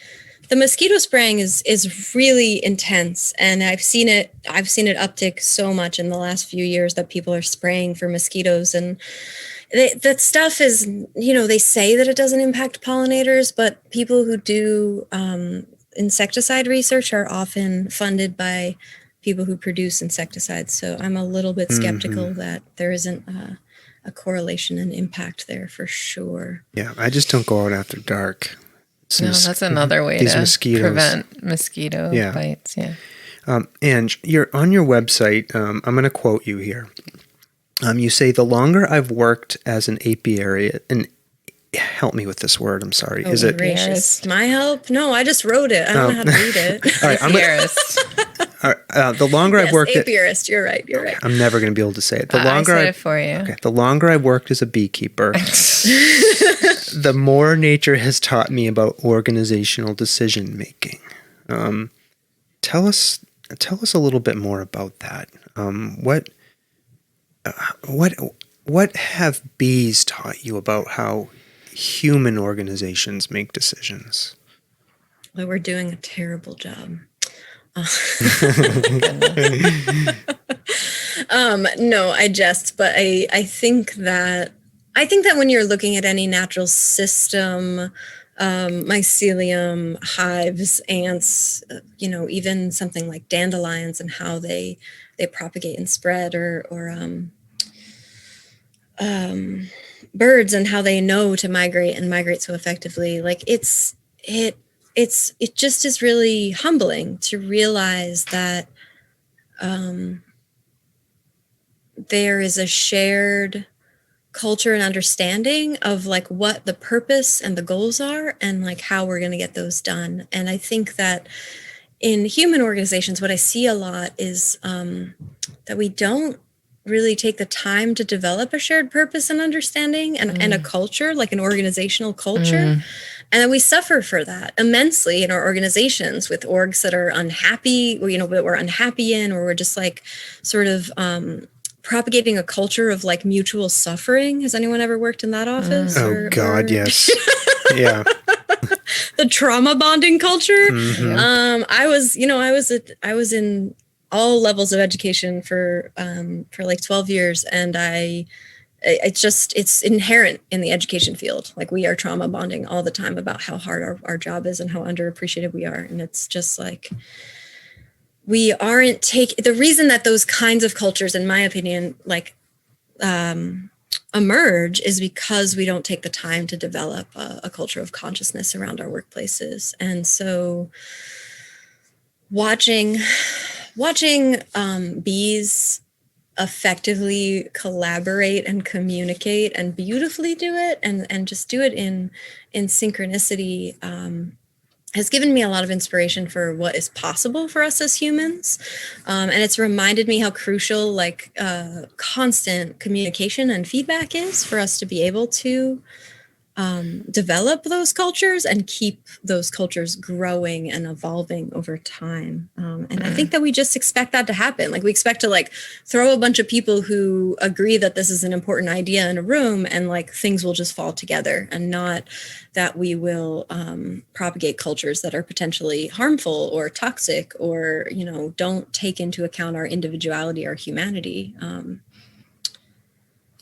The mosquito spraying is really intense, and I've seen it uptick so much in the last few years that people are spraying for mosquitoes, and that stuff is, they say that it doesn't impact pollinators, but people who do insecticide research are often funded by people who produce insecticides. So I'm a little bit skeptical that there isn't a correlation and impact there for sure. Yeah, I just don't go out after dark. No, that's another way to mosquitoes. Prevent mosquito bites. Yeah. And you're on your website. I'm going to quote you here. You say, "The longer I've worked as an apiary," and help me with this word. I'm sorry. Is it gracious? My help? No, I just wrote it. I don't know how to read it. All right, the longer I've worked, apiarist. You're right. I'm never going to be able to say it. I said it for you. Okay. The longer I've worked as a beekeeper, the more nature has taught me about organizational decision making. Tell us a little bit more about that. What have bees taught you about how human organizations make decisions? Well, we're doing a terrible job. No, I jest, but I think that when you're looking at any natural system, mycelium, hives, ants, even something like dandelions and how they propagate and spread, or birds and how they know to migrate so effectively. Like it just is really humbling to realize that there is a shared culture and understanding of like what the purpose and the goals are and like how we're going to get those done. And I think that in human organizations, what I see a lot is that we don't really take the time to develop a shared purpose and understanding and a culture, like an organizational culture. And then we suffer for that immensely in our organizations with orgs that are unhappy, that we're unhappy in, or we're just like sort of propagating a culture of like mutual suffering. Has anyone ever worked in that office? Yes. Yeah. The trauma bonding culture. Mm-hmm. I was in all levels of education for like 12 years, and it's inherent in the education field. Like we are trauma bonding all the time about how hard our job is and how underappreciated we are. And it's just like, we aren't the reason that those kinds of cultures, in my opinion, like emerge is because we don't take the time to develop a culture of consciousness around our workplaces. And so watching bees effectively collaborate and communicate and beautifully do it and just do it in synchronicity has given me a lot of inspiration for what is possible for us as humans. And it's reminded me how crucial like constant communication and feedback is for us to be able to develop those cultures and keep those cultures growing and evolving over time. And I think that we just expect that to happen. Like we expect to like throw a bunch of people who agree that this is an important idea in a room and like things will just fall together, and not that we will propagate cultures that are potentially harmful or toxic or, don't take into account our individuality, our humanity.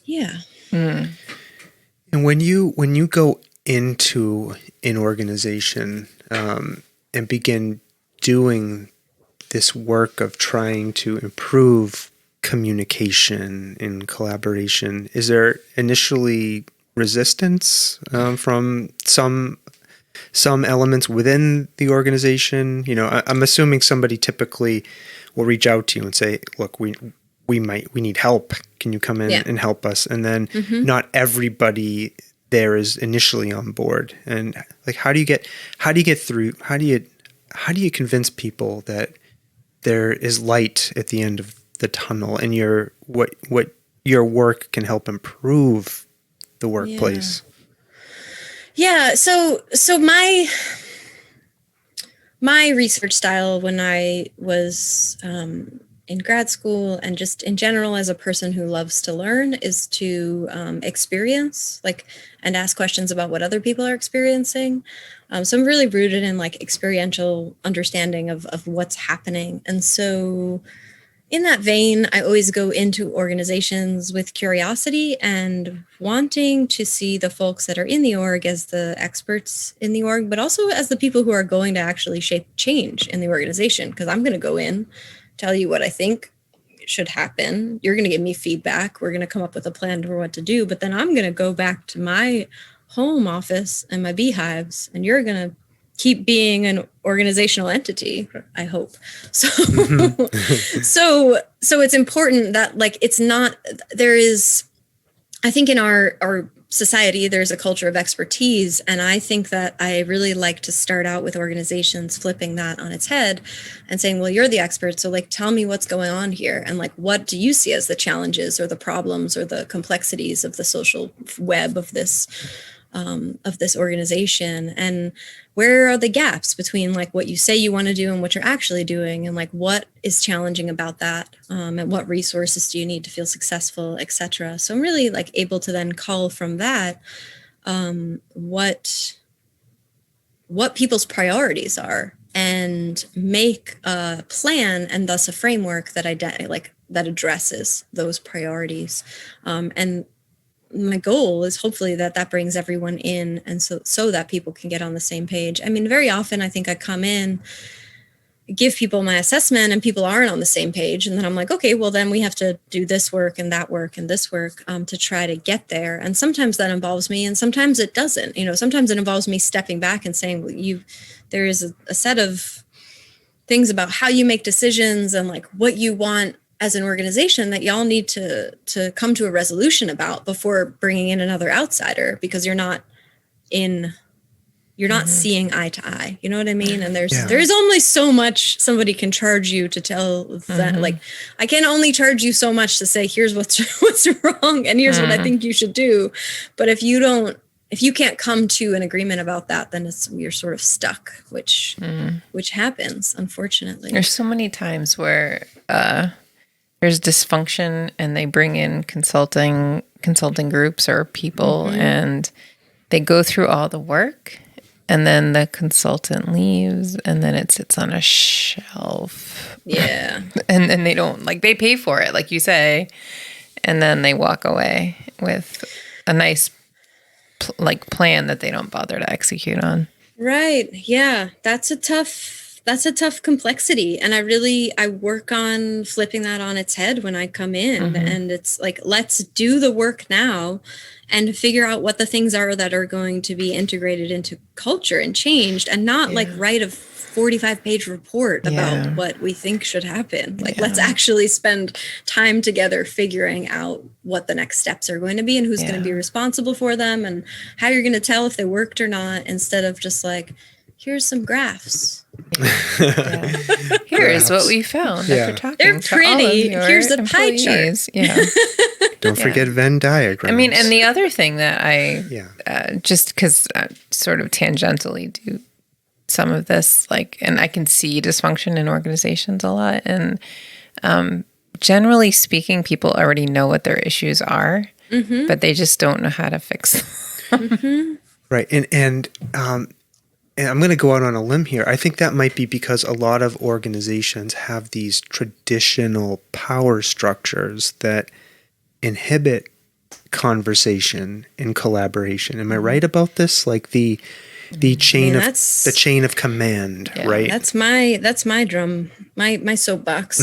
Yeah. And when you go into an organization and begin doing this work of trying to improve communication and collaboration, is there initially resistance from some elements within the organization? I'm assuming somebody typically will reach out to you and say, "Look, we need help. Can you come in and help us?" And then not everybody there is initially on board. And like, how do you convince people that there is light at the end of the tunnel and what your work can help improve the workplace? Yeah. So my research style when I was in grad school and just in general as a person who loves to learn is to experience and ask questions about what other people are experiencing. So I'm really rooted in like experiential understanding of what's happening. And so in that vein, I always go into organizations with curiosity and wanting to see the folks that are in the org as the experts in the org, but also as the people who are going to actually shape change in the organization. Because I'm going to go in, tell you what I think should happen. You're going to give me feedback. We're going to come up with a plan for what to do. But then I'm going to go back to my home office and my beehives, and you're going to keep being an organizational entity, I hope. So, so it's important that like, it's not, there is, I think in our society, there's a culture of expertise. And I think that I really like to start out with organizations flipping that on its head and saying, well, you're the expert. So like, tell me what's going on here. And like, what do you see as the challenges or the problems or the complexities of the social web of this organization, and where are the gaps between like what you say you want to do and what you're actually doing, and like what is challenging about that, and what resources do you need to feel successful, etc. So I'm really like able to then call from that what people's priorities are, and make a plan and thus a framework that that addresses those priorities. And my goal is hopefully that brings everyone in, and so that people can get on the same page. I mean, very often I think I come in, give people my assessment, and people aren't on the same page. And then I'm like, okay, well then we have to do this work and that work and this work to try to get there. And sometimes that involves me, and sometimes it doesn't. You know, sometimes it involves me stepping back and saying, well, there is a set of things about how you make decisions and like what you want as an organization that y'all need to come to a resolution about before bringing in another outsider, because you're not seeing eye to eye. You know what I mean? And there's only so much somebody can charge you to tell that. Like, I can only charge you so much to say, here's what's wrong and here's what I think you should do. But if you can't come to an agreement about that, then you're sort of stuck, which happens, unfortunately. There's so many times where there's dysfunction and they bring in consulting groups or people, and they go through all the work, and then the consultant leaves, and then it sits on a shelf. Yeah. and then they don't, like, they pay for it, like you say, and then they walk away with a nice plan that they don't bother to execute on. Right. Yeah. That's a tough complexity. And I work on flipping that on its head when I come in. And it's like, let's do the work now and figure out what the things are that are going to be integrated into culture and changed, and not like write a 45-page report about what we think should happen. Like, let's actually spend time together figuring out what the next steps are going to be and who's going to be responsible for them and how you're going to tell if they worked or not, instead of just like, here's some graphs. Here's what we found after talking. They're pretty. Here's a pie chart. Yeah. Don't forget Venn diagrams. I mean, and the other thing that I just because I sort of tangentially do some of this, like, and I can see dysfunction in organizations a lot, and generally speaking, people already know what their issues are, but they just don't know how to fix them. Right, and I'm going to go out on a limb here. I think that might be because a lot of organizations have these traditional power structures that inhibit conversation and collaboration. Am I right about this? Like the chain of command, right? That's my drum, my soapbox.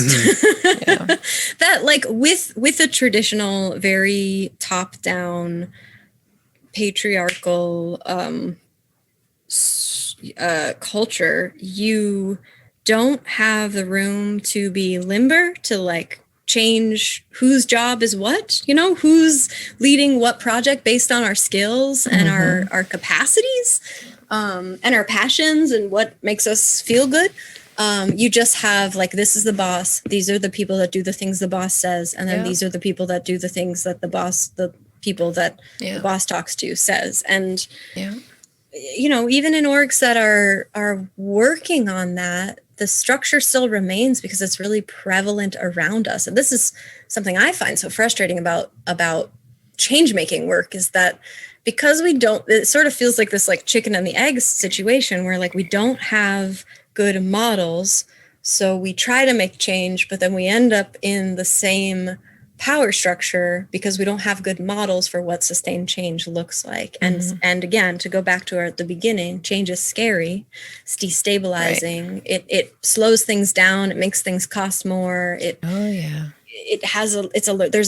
That, like, with a traditional, very top-down, patriarchal culture, you don't have the room to be limber, to like change whose job is what, you know, who's leading what project based on our skills and our capacities, and our passions and what makes us feel good. You just have like, this is the boss. These are the people that do the things the boss says. And then these are the people that do the things that the people that the boss talks to says. And, you know, even in orgs that are working on that, the structure still remains because it's really prevalent around us. And this is something I find so frustrating about change-making work, is that because we don't, it sort of feels like this like chicken and the egg situation where like we don't have good models. So we try to make change, but then we end up in the same power structure because we don't have good models for what sustained change looks like. And again, to go back to the beginning, change is scary. It's destabilizing. Right. It slows things down. It makes things cost more. There's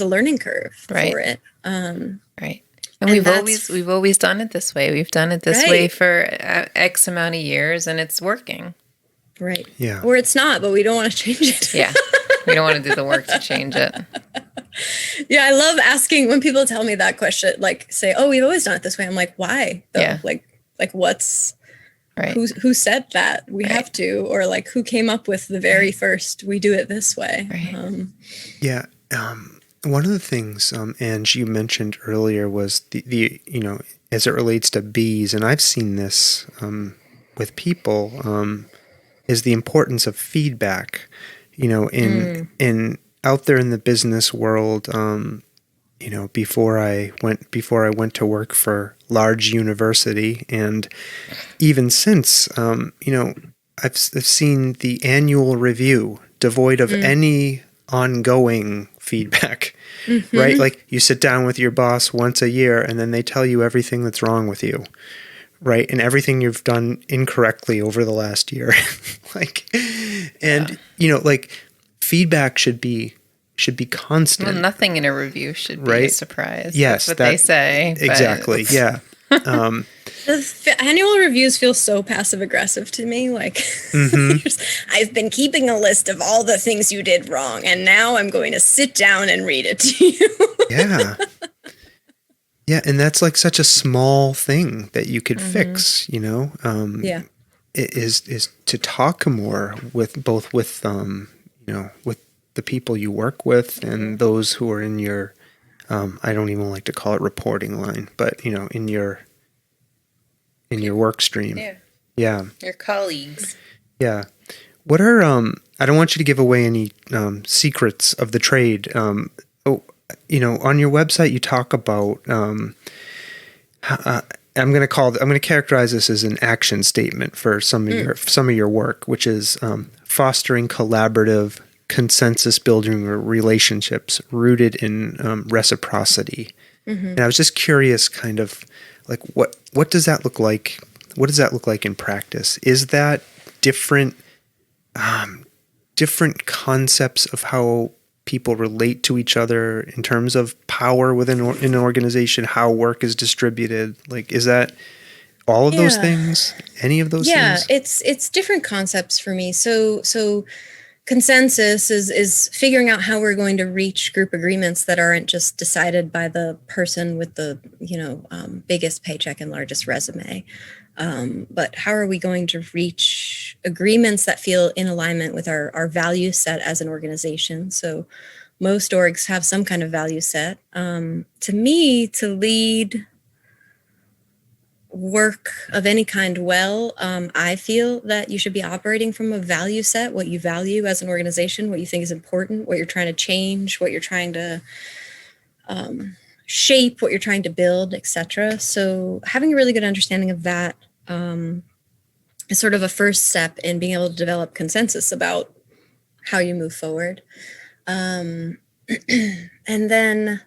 a learning curve for it. Right. And we've always done it this way. We've done it this way for X amount of years, and it's working. Right. Yeah. Or it's not, but we don't want to change it. Yeah. We don't want to do the work to change it. Yeah, I love asking when people tell me that question, like say, "Oh, we've always done it this way." I'm like, "Why?" Though? Yeah. Like what's who said that we have to, or like who came up with the very first we do it this way? Right. One of the things, Ange, you mentioned earlier was the as it relates to bees, and I've seen this with people, is the importance of feedback. In out there in the business world, before I went to work for large university, and even since, I've seen the annual review devoid of any ongoing feedback, right? Like you sit down with your boss once a year and then they tell you everything that's wrong with you, right? And everything you've done incorrectly over the last year. Feedback should be constant. Well, nothing in a review should be a surprise. Yes. That's what they say. Exactly. Yeah. The annual reviews feel so passive aggressive to me. Like, I've been keeping a list of all the things you did wrong, and now I'm going to sit down and read it to you. Yeah. Yeah, and that's like such a small thing that you could fix, is to talk more with with the people you work with and those who are in your, I don't even like to call it reporting line, but in your work stream. Yeah. Your colleagues. Yeah. What are, I don't want you to give away any secrets of the trade. On your website, you talk about, I'm going to characterize this as an action statement for some of your work, which is fostering collaborative, consensus building relationships rooted in reciprocity. And I was just curious, kind of like what does that look like? What does that look like in practice? Is that different concepts of how people relate to each other in terms of power within an organization, how work is distributed? Like, is that all of those things? Any of those things? Yeah, it's different concepts for me. So consensus is figuring out how we're going to reach group agreements that aren't just decided by the person with the biggest paycheck and largest resume. But how are we going to reach agreements that feel in alignment with our value set as an organization? So most orgs have some kind of value set. To me, to lead work of any kind well, I feel that you should be operating from a value set, what you value as an organization, what you think is important, what you're trying to change, what you're trying to shape, what you're trying to build, etc. So having a really good understanding of that is sort of a first step in being able to develop consensus about how you move forward. And then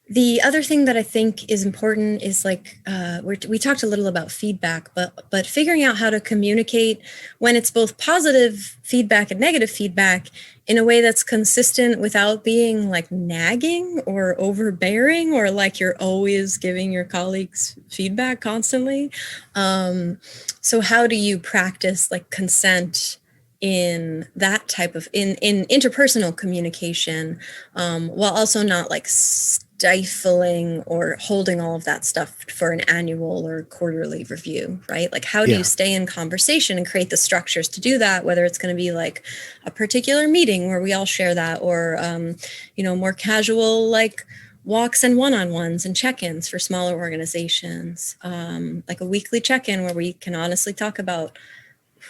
the other thing that I think is important is like we talked a little about feedback, but figuring out how to communicate when it's both positive feedback and negative feedback in a way that's consistent without being like nagging or overbearing or like you're always giving your colleagues feedback constantly. So how do you practice like consent in that type of in interpersonal communication while also not like stifling or holding all of that stuff for an annual or quarterly review, right? Like how do you stay in conversation and create the structures to do that, whether it's going to be like a particular meeting where we all share that or more casual like walks and one-on-ones and check-ins for smaller organizations, like a weekly check-in where we can honestly talk about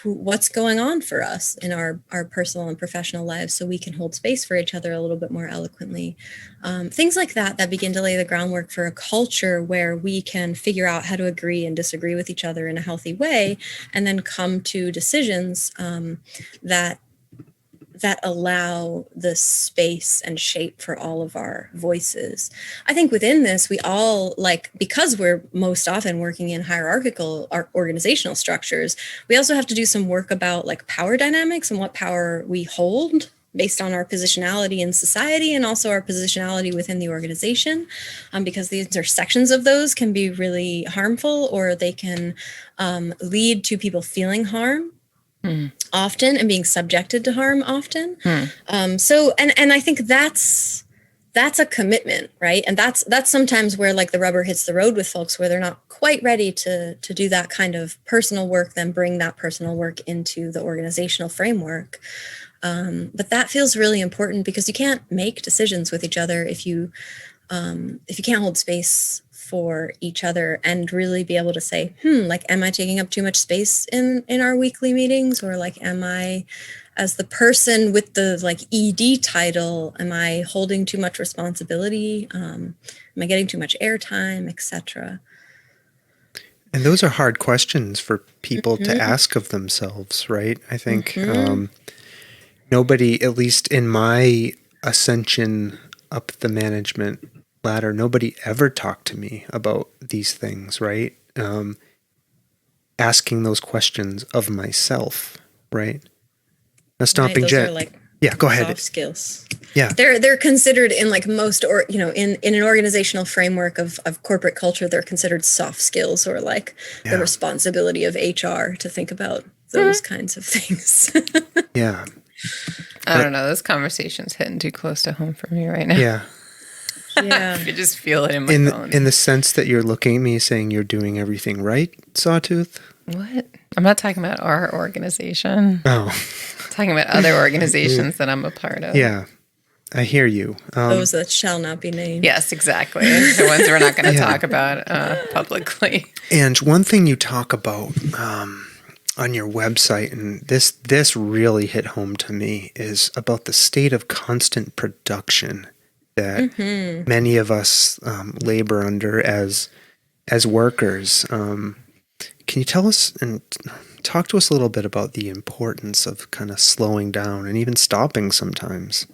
what's going on for us in our personal and professional lives, so we can hold space for each other a little bit more eloquently. Things like that begin to lay the groundwork for a culture where we can figure out how to agree and disagree with each other in a healthy way, and then come to decisions that allow the space and shape for all of our voices. I think within this, we all, like, because we're most often working in hierarchical organizational structures, we also have to do some work about like power dynamics and what power we hold based on our positionality in society, and also our positionality within the organization, because the intersections of those can be really harmful, or they can lead to people feeling harm often and being subjected to harm often. So I think that's a commitment, right? And that's sometimes where like the rubber hits the road with folks, where they're not quite ready to do that kind of personal work, then bring that personal work into the organizational framework. But that feels really important, because you can't make decisions with each other if you can't hold space for each other and really be able to say, like, am I taking up too much space in our weekly meetings? Or like, am I, as the person with the like ED title, am I holding too much responsibility? Am I getting too much airtime, etc.? And those are hard questions for people to ask of themselves, right? I think nobody, at least in my ascension up the management ladder, nobody ever talked to me about these things, right? Asking those questions of myself, right? Now, stomping Those jet. are like Go ahead. soft skills. Yeah. They're considered in like most, or in an organizational framework of corporate culture, they're considered soft skills, or like the responsibility of HR to think about those kinds of things. Yeah. I don't know. This conversation's hitting too close to home for me right now. Yeah. Yeah. I just feel it in my bones. In the sense that you're looking at me saying you're doing everything right, Sawtooth? What? I'm not talking about our organization. Oh. I'm talking about other organizations that I'm a part of. Yeah. I hear you. Those that shall not be named. Yes, exactly. The ones we're not going to talk about publicly. And one thing you talk about on your website, and this really hit home to me, is about the state of constant production that many of us labor under as workers. Can you tell us and talk to us a little bit about the importance of kind of slowing down and even stopping sometimes?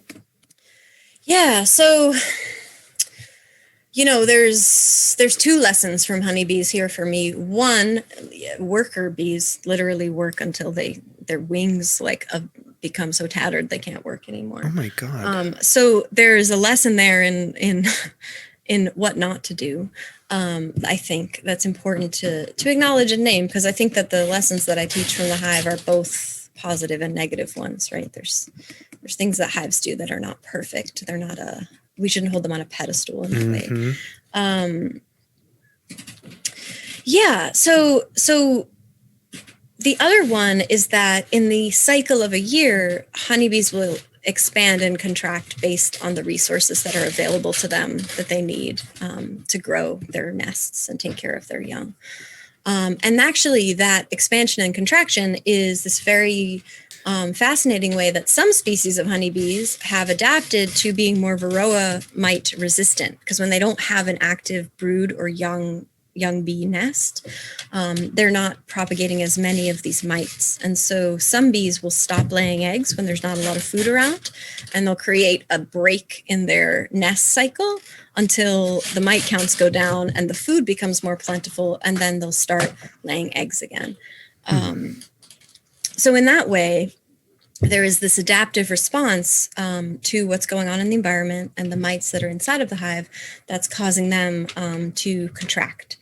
Yeah, so there's two lessons from honeybees here for me. One, worker bees literally work until their wings become so tattered they can't work anymore. Oh my God. So there's a lesson there in what not to do. I think that's important to acknowledge and name, because I think that the lessons that I teach from the hive are both positive and negative ones, right? There's things that hives do that are not perfect. They're not we shouldn't hold them on a pedestal in that way. Yeah. So the other one is that in the cycle of a year, honeybees will expand and contract based on the resources that are available to them that they need to grow their nests and take care of their young. And actually, that expansion and contraction is this very fascinating way that some species of honeybees have adapted to being more varroa mite resistant, because when they don't have an active brood or young bee nest, they're not propagating as many of these mites. And so some bees will stop laying eggs when there's not a lot of food around, and they'll create a break in their nest cycle until the mite counts go down and the food becomes more plentiful, and then they'll start laying eggs again. So in that way, there is this adaptive response to what's going on in the environment and the mites that are inside of the hive that's causing them to contract.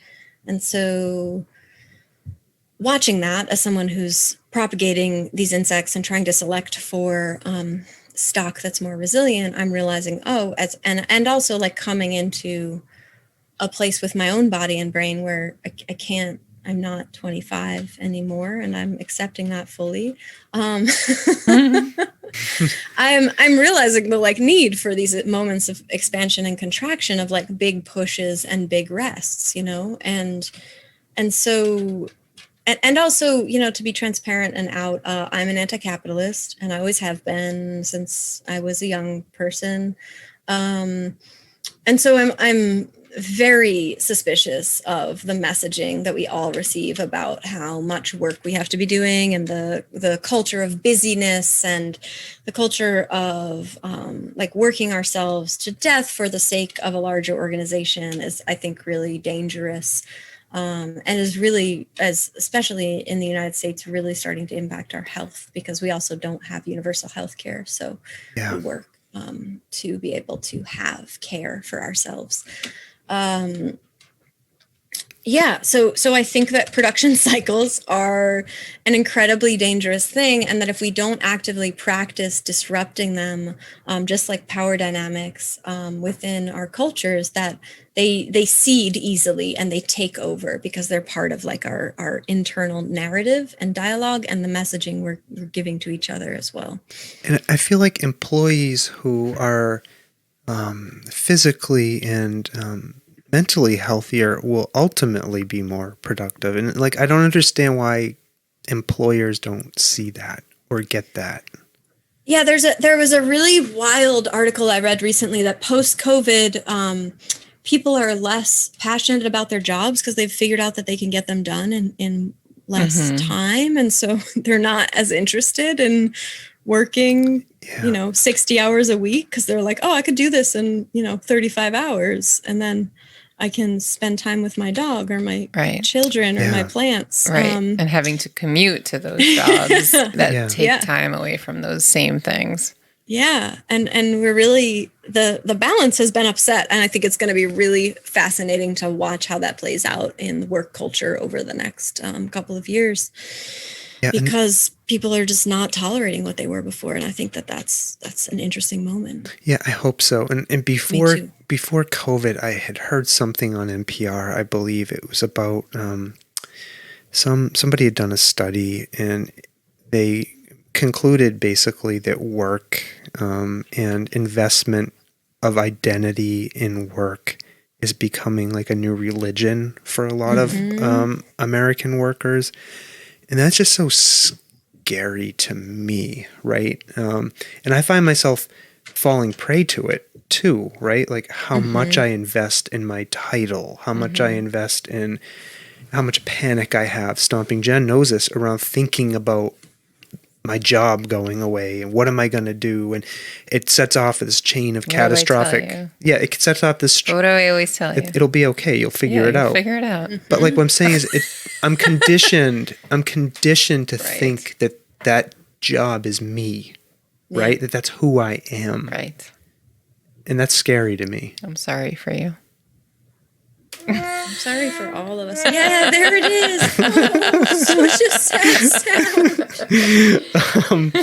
And so watching that as someone who's propagating these insects and trying to select for stock that's more resilient, I'm realizing, and also like coming into a place with my own body and brain where I'm not 25 anymore, and I'm accepting that fully. I'm realizing the need for these moments of expansion and contraction, of like big pushes and big rests, and so and also, to be transparent and out, I'm an anti-capitalist, and I always have been since I was a young person. And so I'm very suspicious of the messaging that we all receive about how much work we have to be doing, and the culture of busyness, and the culture of like working ourselves to death for the sake of a larger organization is, I think, really dangerous. And is really, especially in the United States, really starting to impact our health, because we also don't have universal health care. So we work to be able to have care for ourselves. So I think that production cycles are an incredibly dangerous thing, and that if we don't actively practice disrupting them, just like power dynamics within our cultures, that they seed easily and they take over, because they're part of like our internal narrative and dialogue and the messaging we're giving to each other as well. And I feel like employees who are physically and mentally healthier will ultimately be more productive. And like, I don't understand why employers don't see that or get that. Yeah, there was a really wild article I read recently that post-COVID, people are less passionate about their jobs because they've figured out that they can get them done in less time. And so they're not as interested in working, 60 hours a week, because they're like, oh, I could do this in, 35 hours. And then I can spend time with my dog or my children or my plants. Right. And having to commute to those jobs that take time away from those same things. Yeah. And we're really, the balance has been upset. And I think it's going to be really fascinating to watch how that plays out in the work culture over the next couple of years. Yeah, because people are just not tolerating what they were before. And I think that's an interesting moment. Yeah, I hope so. And before COVID, I had heard something on NPR. I believe it was about somebody had done a study, and they concluded basically that work and investment of identity in work is becoming like a new religion for a lot of American workers. And that's just so scary to me, right? And I find myself falling prey to it too, right? Like how much I invest in my title, how much I invest in how much panic I have. Stomping Jen knows this, around thinking about my job going away and what am I going to do? And it sets off this chain of catastrophic. Yeah, it sets off this. What do I always tell you? It'll be okay. You'll figure it out. Figure it out. But like what I'm saying is, I'm conditioned to think that job is me, right? That's who I am. Right. And that's scary to me. I'm sorry for you. I'm sorry for all of us. Yeah, there it is. Such a sad sound.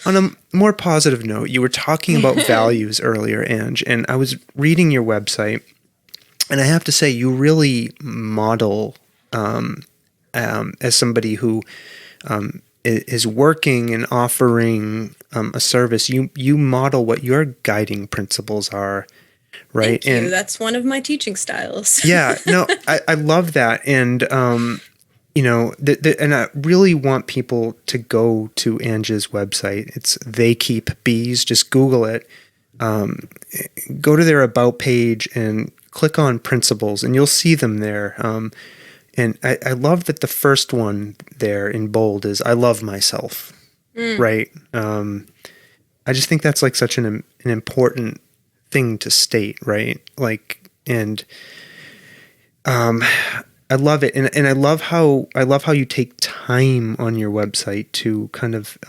On a more positive note, you were talking about values earlier, Ange, and I was reading your website, and I have to say, you really model as somebody who is working and offering a service. You model what your guiding principles are. Right. Thank you. That's one of my teaching styles. Yeah, no, I love that. And, and I really want people to go to Ange's website. It's They Keep Bees. Just Google it. Go to their About page and click on principles, and you'll see them there. And I love that the first one there in bold is I love myself. Right. I just think that's like such an important thing to state, right? Like, and I love it, and I love how you take time on your website to kind of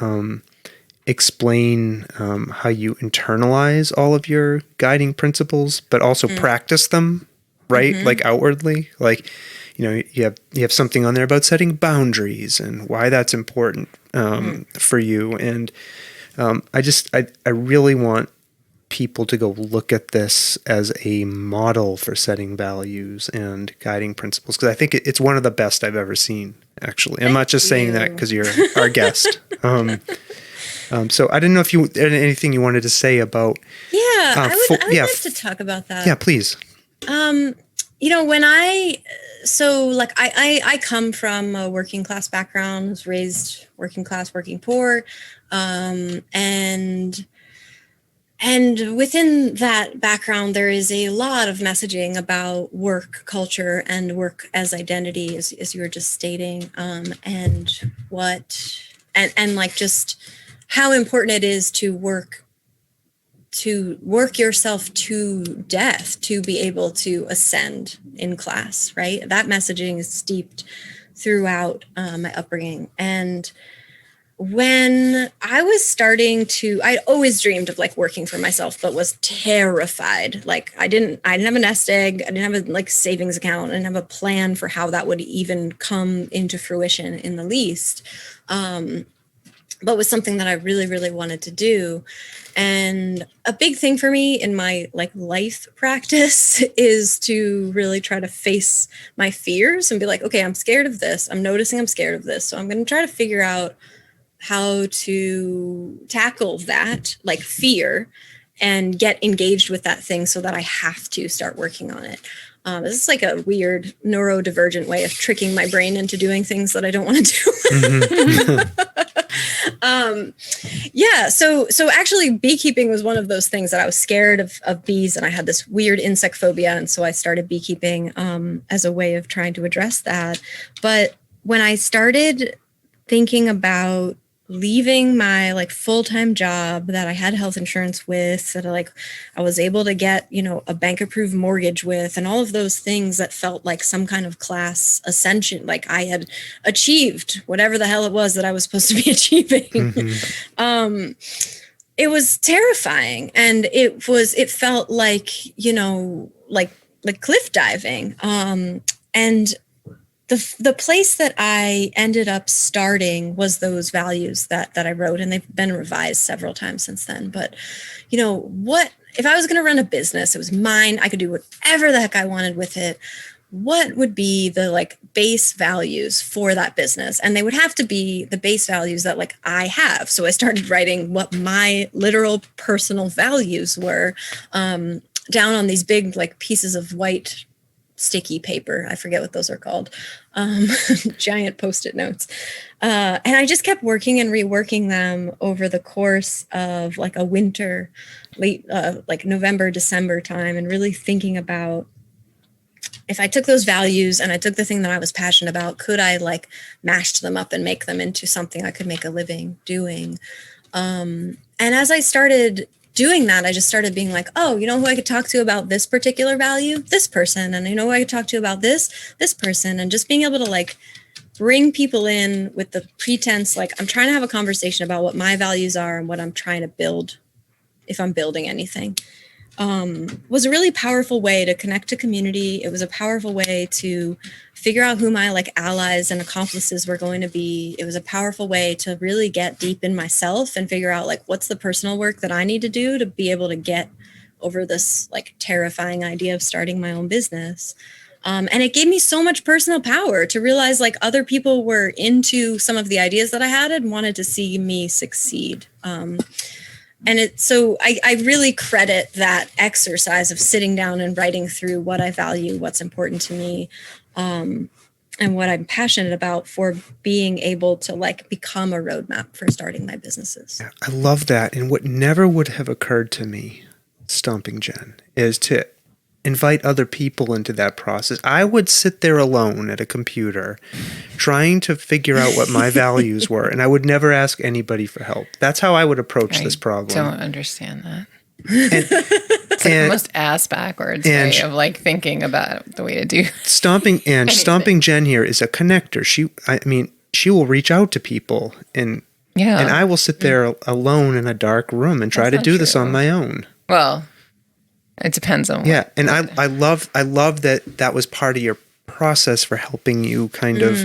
explain how you internalize all of your guiding principles, but also practice them, right? Like outwardly, like you have something on there about setting boundaries and why that's important for you, and I really want people to go look at this as a model for setting values and guiding principles, because I think it's one of the best I've ever seen, actually. I'm not just saying that because you're our guest. So I didn't know if you had anything you wanted to say about. Yeah, I would love to talk about that. Yeah, please. when I come from a working class background, was raised working class, working poor, and within that background, there is a lot of messaging about work culture and work as identity, as you were just stating, and like just how important it is to work yourself to death to be able to ascend in class, right? That messaging is steeped throughout my upbringing. And when I was I'd always dreamed of like working for myself, but was terrified. Like I didn't have a nest egg. I didn't have a like savings account. I didn't have a plan for how that would even come into fruition in the least. But was something that I really, really wanted to do. And a big thing for me in my like life practice is to really try to face my fears and be like, okay, I'm scared of this. I'm noticing I'm scared of this. So I'm going to try to figure out how to tackle that like fear and get engaged with that thing so that I have to start working on it. This is like a weird neurodivergent way of tricking my brain into doing things that I don't want to do. So actually beekeeping was one of those things that I was scared of bees, and I had this weird insect phobia. And so I started beekeeping as a way of trying to address that. But when I started thinking about leaving my like full-time job that I had health insurance with, that I was able to get, a bank approved mortgage with, and all of those things that felt like some kind of class ascension, like I had achieved whatever the hell it was that I was supposed to be achieving. Mm-hmm. It was terrifying. And it felt like, like cliff diving. And the place that I ended up starting was those values that I wrote, and they've been revised several times since then. But, what if I was going to run a business? It was mine. I could do whatever the heck I wanted with it. What would be the like base values for that business? And they would have to be the base values that like I have. So I started writing what my literal personal values were down on these big like pieces of white sticky paper. I forget what those are called. Giant Post-it notes. And I just kept working and reworking them over the course of like a winter, late, like November, December time, and really thinking about if I took those values and I took the thing that I was passionate about, could I like mash them up and make them into something I could make a living doing? And as I started doing that, I just started being like, oh, you know who I could talk to about this particular value? This person. And you know who I could talk to about this person. And just being able to like bring people in with the pretense, like I'm trying to have a conversation about what my values are and what I'm trying to build, if I'm building anything, was a really powerful way to connect to community. It was a powerful way to figure out who my like allies and accomplices were going to be. It was a powerful way to really get deep in myself and figure out like what's the personal work that I need to do to be able to get over this like terrifying idea of starting my own business. And it gave me so much personal power to realize like other people were into some of the ideas that I had and wanted to see me succeed. So I really credit that exercise of sitting down and writing through what I value, what's important to me, and what I'm passionate about for being able to like become a roadmap for starting my businesses. I love that. And what never would have occurred to me, Stomping Jen, is to invite other people into that process. I would sit there alone at a computer trying to figure out what my values were, and I would never ask anybody for help. That's how I would approach this problem. I don't understand that. It's like the most ass backwards way of like thinking about the way to do Stomping Jen here is a connector. She will reach out to people, and I will sit there alone in a dark room and try to do this on my own. Well, it depends on what. And I love that was part of your process for helping you kind of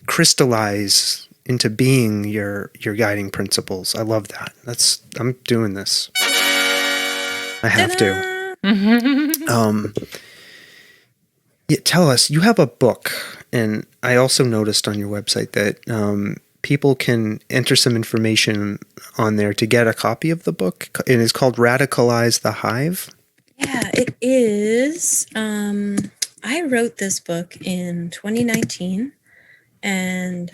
crystallize into being your guiding principles. I love that. I'm doing this. I have to. Tell us, you have a book, and I also noticed on your website that people can enter some information on there to get a copy of the book. It is called Radicalize the Hive. Yeah, it is. I wrote this book in 2019, and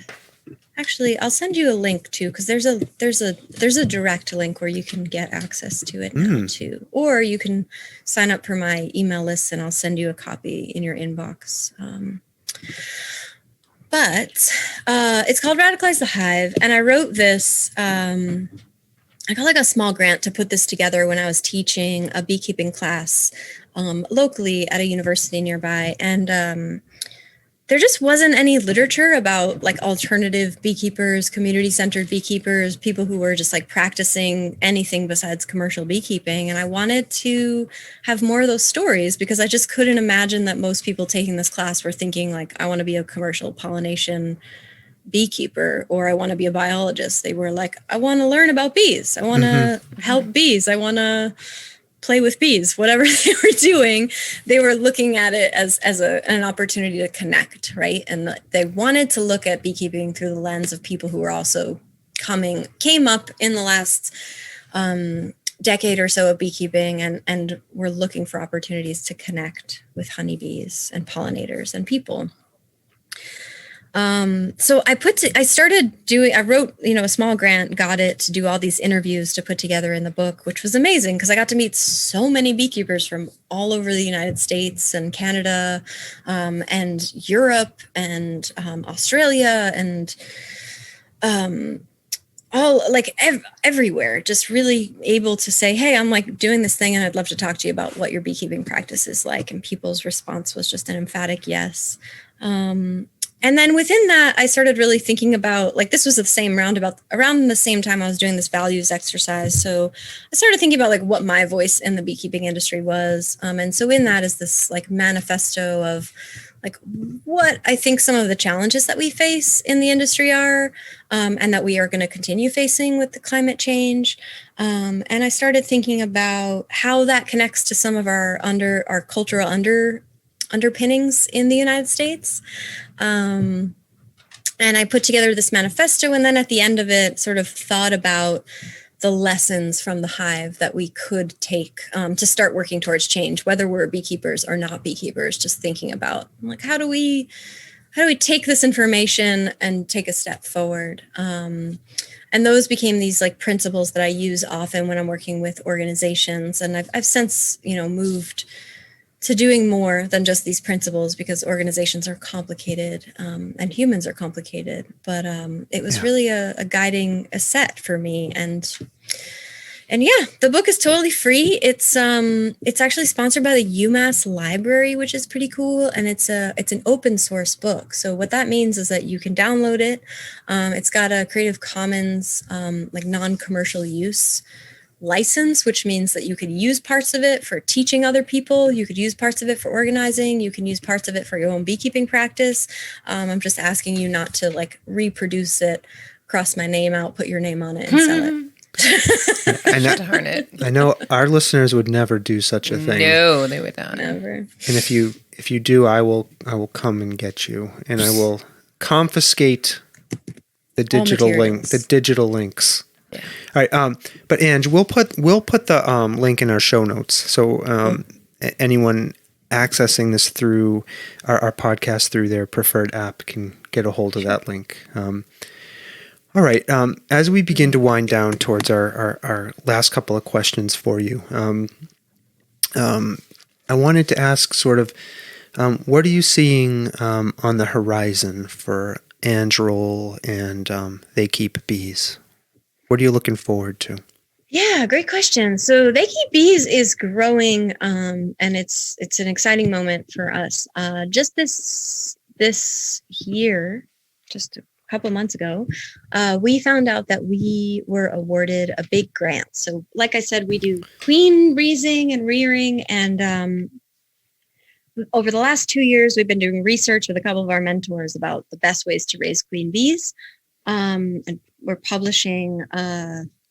actually, I'll send you a link too, because there's a direct link where you can get access to it now too, or you can sign up for my email list, and I'll send you a copy in your inbox. But it's called Radicalize the Hive, and I wrote this. I got like a small grant to put this together when I was teaching a beekeeping class locally at a university nearby. And there just wasn't any literature about like alternative beekeepers, community-centered beekeepers, people who were just like practicing anything besides commercial beekeeping. And I wanted to have more of those stories because I just couldn't imagine that most people taking this class were thinking like, I want to be a commercial pollination beekeeper or I want to be a biologist. They were like, I want to learn about bees. I want to help bees. I want to play with bees. Whatever they were doing, they were looking at it as an opportunity to connect, right? And they wanted to look at beekeeping through the lens of people who were also came up in the last decade or so of beekeeping and were looking for opportunities to connect with honeybees and pollinators and people. So I wrote, a small grant, got it to do all these interviews to put together in the book, which was amazing because I got to meet so many beekeepers from all over the United States and Canada, and Europe and Australia and all like everywhere, just really able to say, hey, I'm like doing this thing and I'd love to talk to you about what your beekeeping practice is like. And people's response was just an emphatic yes. And then within that, I started really thinking about, like, this was the same roundabout, around the same time I was doing this values exercise. So I started thinking about, like, what my voice in the beekeeping industry was. And so in that is this, like, manifesto of, like, what I think some of the challenges that we face in the industry are, and that we are going to continue facing with the climate change. And I started thinking about how that connects to some of our cultural underpinnings in the United States. And I put together this manifesto, and then at the end of it sort of thought about the lessons from the hive that we could take to start working towards change, whether we're beekeepers or not beekeepers, just thinking about, like, how do we take this information and take a step forward? And those became these, like, principles that I use often when I'm working with organizations. And I've since, moved to doing more than just these principles because organizations are complicated, and humans are complicated. But it was really a guiding set for me. And yeah, the book is totally free. It's actually sponsored by the UMass Library, which is pretty cool. And it's an open source book. So what that means is that you can download it. It's got a Creative Commons, like, non-commercial use license, which means that you could use parts of it for teaching other people. You could use parts of it for organizing. You can use parts of it for your own beekeeping practice. I'm just asking you not to, like, reproduce it, cross my name out, put your name on it, and sell it. Darn it. I know our listeners would never do such a thing. No, they would not. Never. And if you do, I will come and get you, and I will confiscate the digital links. Yeah. All right. But Ange, we'll put the link in our show notes. So anyone accessing this through our podcast through their preferred app can get a hold of that link. All right. As we begin to wind down towards our last couple of questions for you, I wanted to ask sort of, what are you seeing on the horizon for Ang Roell and They Keep Bees? What are you looking forward to? Yeah, great question. So They Keep Bees is growing, and it's an exciting moment for us. Just this year, just a couple months ago, we found out that we were awarded a big grant. So, like I said, we do queen raising and rearing, and over the last 2 years, we've been doing research with a couple of our mentors about the best ways to raise queen bees. And we're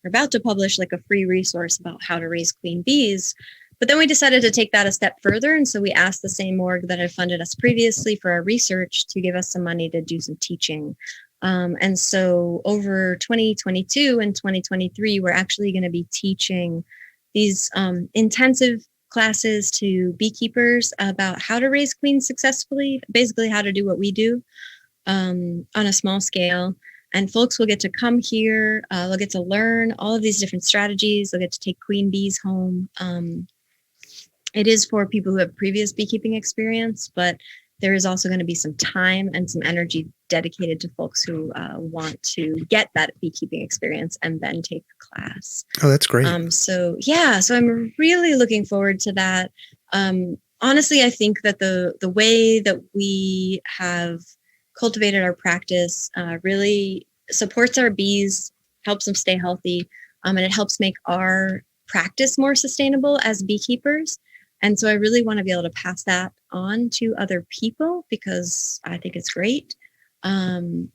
about to publish, like, a free resource about how to raise queen bees. But then we decided to take that a step further. And so we asked the same org that had funded us previously for our research to give us some money to do some teaching. And so over 2022 and 2023, we're actually going to be teaching these intensive classes to beekeepers about how to raise queens successfully, basically how to do what we do on a small scale. And folks will get to come here. They'll get to learn all of these different strategies. They'll get to take queen bees home. It is for people who have previous beekeeping experience, but there is also going to be some time and some energy dedicated to folks who want to get that beekeeping experience and then take the class. Oh, that's great. So I'm really looking forward to that. Honestly, I think that the way that we have cultivated our practice really supports our bees, helps them stay healthy, and it helps make our practice more sustainable as beekeepers. And so I really want to be able to pass that on to other people because I think it's great. And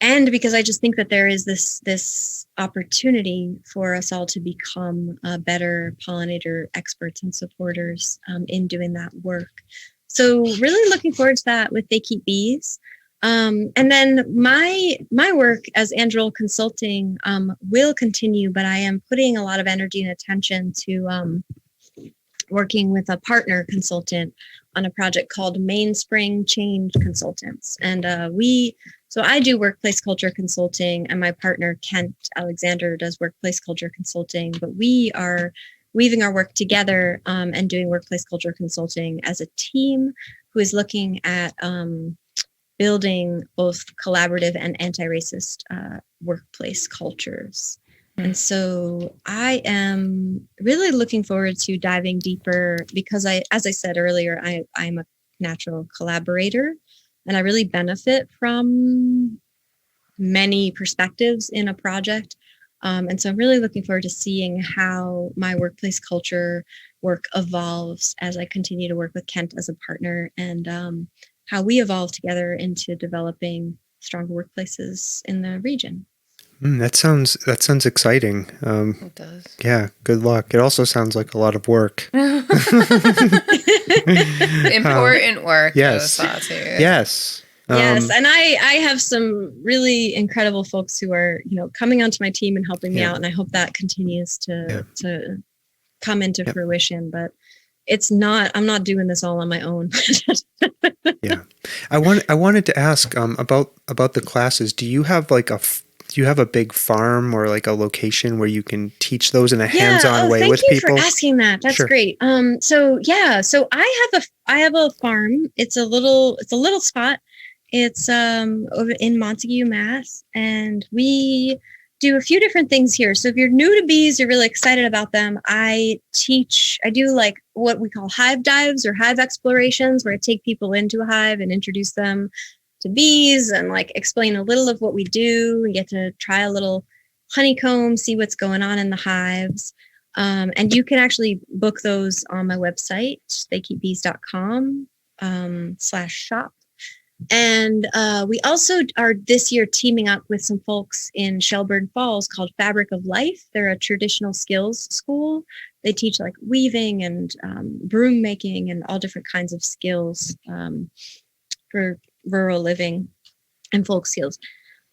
because I just think that there is this opportunity for us all to become better pollinator experts and supporters in doing that work. So really looking forward to that with They Keep Bees. And then my work as Ang Roell Consulting will continue, but I am putting a lot of energy and attention to working with a partner consultant on a project called Mainspring Change Consultants. And so I do workplace culture consulting, and my partner, Kent Alexander, does workplace culture consulting, but we are weaving our work together and doing workplace culture consulting as a team who is looking at building both collaborative and anti-racist workplace cultures. And so I am really looking forward to diving deeper because as I said earlier, I'm a natural collaborator and I really benefit from many perspectives in a project. And so I'm really looking forward to seeing how my workplace culture work evolves as I continue to work with Kent as a partner and how we evolve together into developing stronger workplaces in the region. That sounds exciting. It does. Yeah, good luck. It also sounds like a lot of work. Important work. Yes. Yes. Yes, and I have some really incredible folks who are, coming onto my team and helping me out, and I hope that continues to come into fruition. But I'm not doing this all on my own. Yeah, I wanted to ask about the classes. Do you have do you have a big farm or like a location where you can teach those in a hands-on way with people? Thank you for asking that. That's great. So I have a farm. It's a little spot. It's over in Montague, Mass, and we do a few different things here. So if you're new to bees, you're really excited about them, I do like what we call hive dives or hive explorations, where I take people into a hive and introduce them to bees and like explain a little of what we do and get to try a little honeycomb, see what's going on in the hives. And you can actually book those on my website, theykeepbees.com/shop. And we also are this year teaming up with some folks in Shelburne Falls called Fabric of Life. They're a traditional skills school. They teach like weaving and broom making and all different kinds of skills for rural living and folk skills.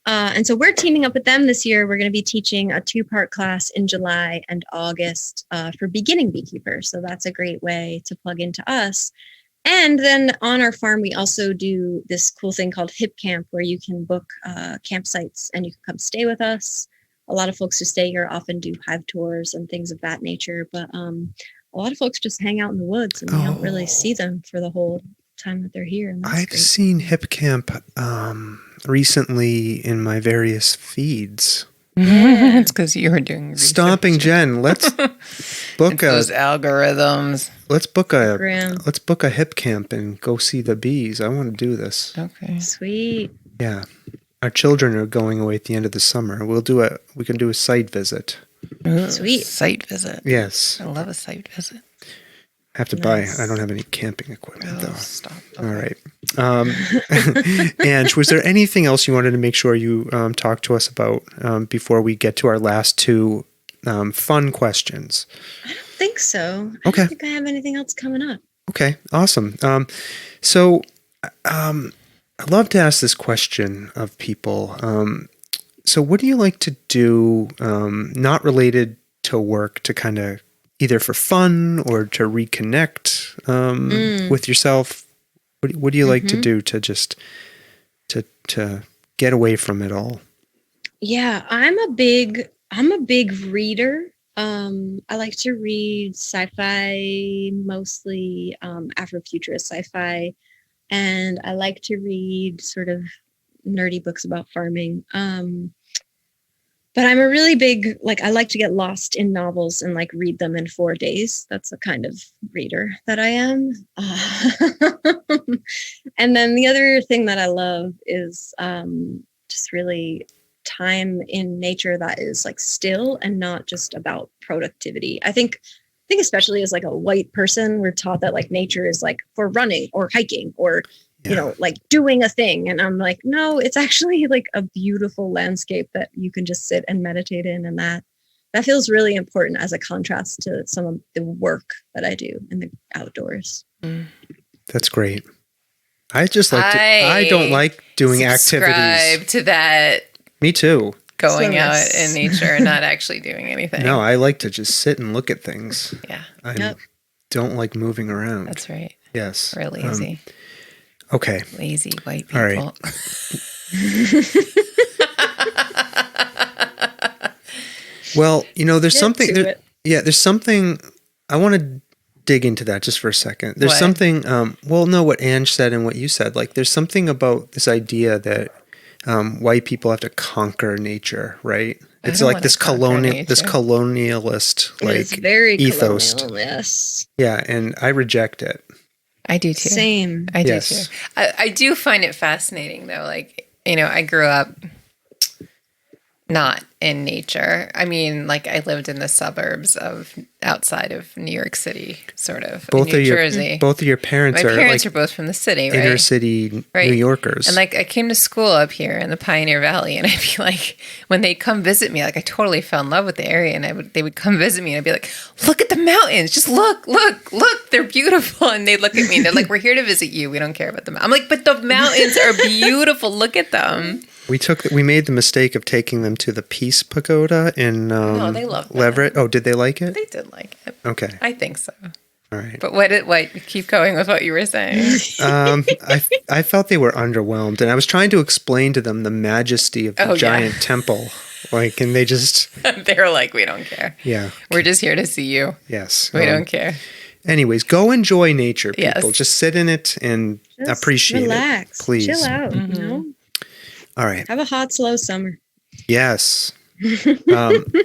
And so we're teaming up with them this year. We're going to be teaching a 2-part class in July and August for beginning beekeepers. So that's a great way to plug into us. And then on our farm, we also do this cool thing called Hip Camp, where you can book campsites and you can come stay with us. A lot of folks who stay here often do hive tours and things of that nature. But a lot of folks just hang out in the woods and we don't really see them for the whole time that they're here. And that's great. Seen Hip Camp recently in my various feeds. Yeah. It's because you were doing research. Stomping Jen, let's book those algorithms. Let's book a hip camp and go see the bees. I want to do this. Okay. Sweet. Yeah. Our children are going away at the end of the summer. We can do a site visit. Ooh, sweet. Site visit. Yes. I love a site visit. I have to buy. I don't have any camping equipment though. Stop. Okay. All right. Ange, was there anything else you wanted to make sure you talked to us about before we get to our last 2 fun questions? I don't think so. Okay. I don't think I have anything else coming up. Okay. Awesome. So I love to ask this question of people. So what do you like to do, not related to work, to kind of either for fun or to reconnect with yourself? What do you like to do to just to get away from it all? Yeah, I'm a big reader. I like to read sci-fi, mostly Afrofuturist sci-fi, and I like to read sort of nerdy books about farming. But I'm a really big, I like to get lost in novels and read them in 4 days. That's the kind of reader that I am. And then the other thing that I love is just really time in nature that is still and not just about productivity. I think especially as a white person, we're taught that nature is for running or hiking or doing a thing. And I'm no, it's actually a beautiful landscape that you can just sit and meditate in. And that feels really important as a contrast to some of the work that I do in the outdoors. That's great. I just like I don't like doing activities. Subscribe to that. Me too. Going out in nature and not actually doing anything. No, I like to just sit and look at things. Yeah. I don't like moving around. That's right. Yes. We're lazy. Okay. Lazy white people. All right. Well, there's something. There's something. I want to dig into that just for a second. There's something. What Ange said and what you said. There's something about this idea that white people have to conquer nature, right? It's this colonialist it's very ethos. Colonial, yes. Yeah, and I reject it. I do too. Same. I do too. I do find it fascinating though. I grew up not in nature. I mean, I lived in the suburbs outside of New York City, sort of, in New Jersey. Both of your parents My parents are both from the city, right? Inner city New Yorkers. And I came to school up here in the Pioneer Valley, and I'd be when they'd come visit me, I totally fell in love with the area, and they would come visit me, and I'd be look at the mountains, just look, they're beautiful. And they'd look at me, and they're we're here to visit you. We don't care about the mountains. I'm but the mountains are beautiful. Look at them. We made the mistake of taking them to the Peace Pagoda in they loved Leverett. Oh, did they like it? They did like it. Okay. I think so. All right. But keep going with what you were saying. I felt they were underwhelmed, and I was trying to explain to them the majesty of the giant temple. And they just... They're we don't care. Yeah. We're just here to see you. Yes. We don't care. Anyways, go enjoy nature, people. Yes. Just sit in it and appreciate relax, it. Please. Chill out, All right. Have a hot, slow summer. Yes.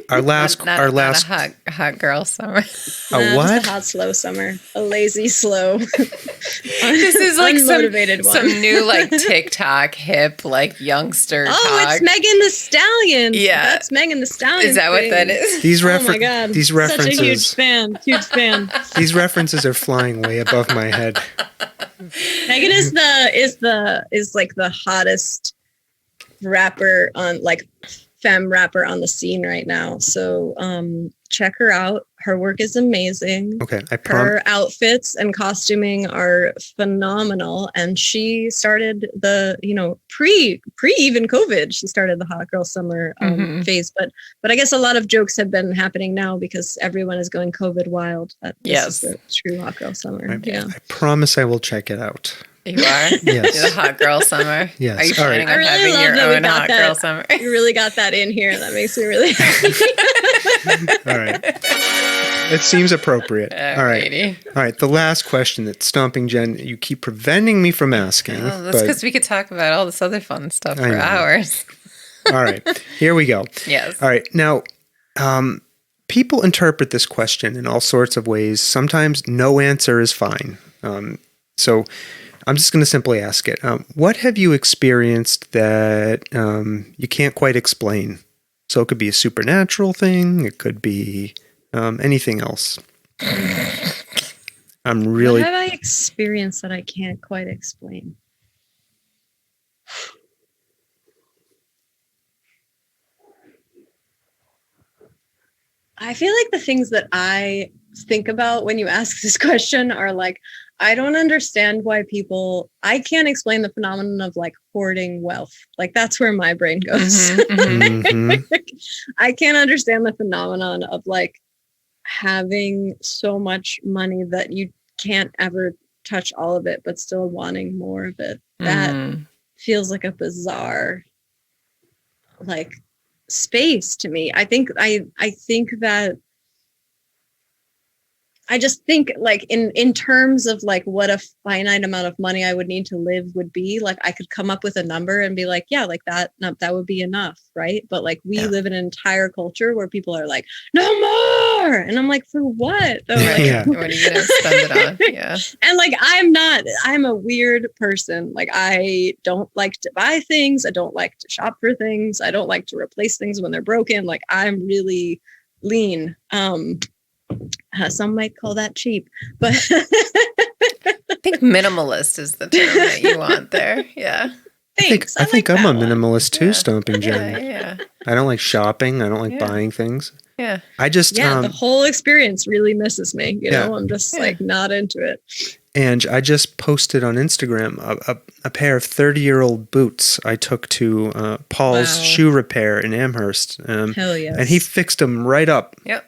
Our last not a hot girl summer. A what? Just a hot, slow summer. A lazy, slow. This is unmotivated some new TikTok hip youngster. Oh, talk. it's Megan the Stallion. Yeah, that's Megan the Stallion. Is that what that is? Oh my God. These references. Such a huge fan. These references are flying way above my head. Megan is the hottest rapper on femme rapper on the scene right now. So check her out. Her work is amazing. Okay. Her outfits and costuming are phenomenal. And she started the, pre even COVID, she started the hot girl summer phase. But I guess a lot of jokes have been happening now because everyone is going COVID wild. This is the true hot girl summer. I promise I will check it out. You are? Yes. You're the hot girl summer. Yes. Are you planning on having your own hot girl summer? You really got that in here. That makes me really happy. All right. It seems appropriate. All right. All right. The last question that Stomping Jen, you keep preventing me from asking. Oh, that's because we could talk about all this other fun stuff for hours. All right. Here we go. Yes. All right. Now, people interpret this question in all sorts of ways. Sometimes no answer is fine. So I'm just going to simply ask it. What have you experienced that you can't quite explain? So it could be a supernatural thing. It could be anything else. What have I experienced that I can't quite explain? I feel like the things that I think about when you ask this question are I don't understand why I can't explain the phenomenon of hoarding wealth. That's where my brain goes. I can't understand the phenomenon of having so much money that you can't ever touch all of it, but still wanting more of it. That feels like a bizarre, like, space to me. I think that I just think, like, in terms of like what a finite amount of money I would need to live would be, like, I could come up with a number and be like, yeah, like that would be enough, right? But like we live in an entire culture where people are like, no more, and I'm like, for what? Though, like, What are you gonna spend it on? Yeah. And like I'm a weird person. Like, I don't like to buy things. I don't like to shop for things. I don't like to replace things when they're broken. Like, I'm really lean. Some might call that cheap, but I think minimalist is the term that you want there. Yeah. Thanks. I think I'm a one. minimalist too, Stomping Jen. Yeah. I don't like shopping. I don't like buying things. Yeah. I just the whole experience really misses me. You know, I'm just like not into it. And I just posted on Instagram a pair of 30-year-old boots I took to Paul's shoe repair in Amherst. Hell yes. And he fixed them right up. Yep.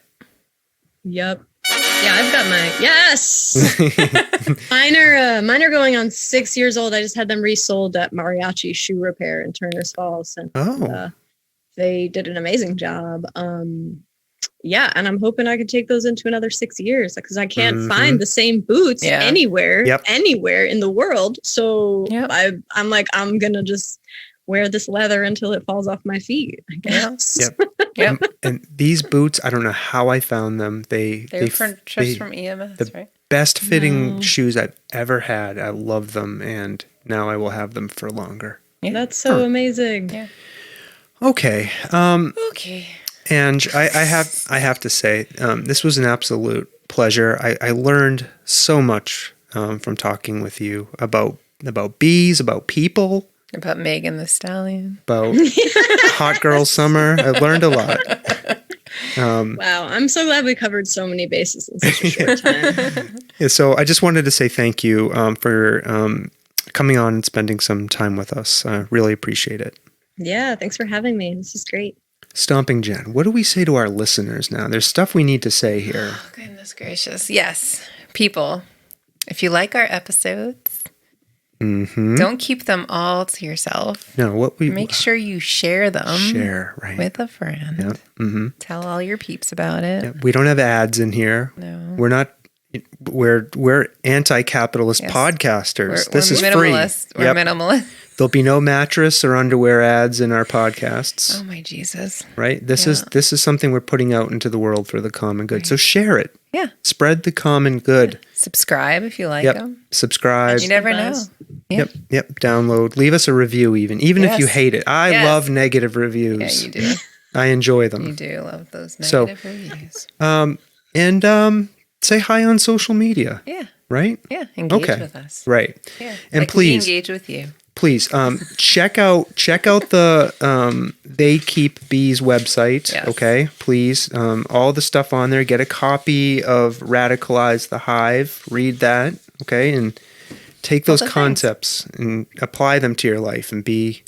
Yeah, I've got my mine are going on 6 years old. I just had them resold at Mariachi Shoe Repair in Turner's Falls, and they did an amazing job. And I'm hoping I can take those into another 6 years, because I can't find the same boots anywhere in the world. So I'm like, I'm gonna just wear this leather until it falls off my feet, I guess. Yep. And these boots, I don't know how I found them. They're from EMS, right? Best fitting shoes I've ever had. I love them, and now I will have them for longer. Yeah. That's so amazing. Yeah. Okay. Okay. And I have to say, this was an absolute pleasure. I learned so much from talking with you about bees, about people. About Megan the Stallion. About hot girl summer. I learned a lot. Wow, I'm so glad we covered so many bases in such a short time. So I just wanted to say thank you for coming on and spending some time with us. I really appreciate it. Yeah, thanks for having me. This is great. Stomping Jen, what do we say to our listeners now? There's stuff we need to say here. Oh, goodness gracious. Yes. People, if you like our episodes, don't keep them all to yourself. No, make sure you share them. Right. With a friend. Yep. Mm-hmm. Tell all your peeps about it. Yep. We don't have ads in here. No. We're not. We're anti-capitalist podcasters. This is free. We're minimalist. There'll be no mattress or underwear ads in our podcasts. Oh my Jesus! Right. This is something we're putting out into the world for the common good. So share it. Yeah. Spread the common good. Subscribe if you like them. Subscribe. You never know. Yeah. Yep. Download. Leave us a review even if you hate it. I love negative reviews. Yeah, you do. I enjoy them. You do love those negative reviews. And say hi on social media. Yeah. Right? Yeah. Engage with us. Right. Yeah. And like please we engage with you. Please check out the They Keep Bees website. Yes. Okay, please, all the stuff on there. Get a copy of Radicalize the Hive. Read that. Okay, and take those concepts and apply them to your life and be.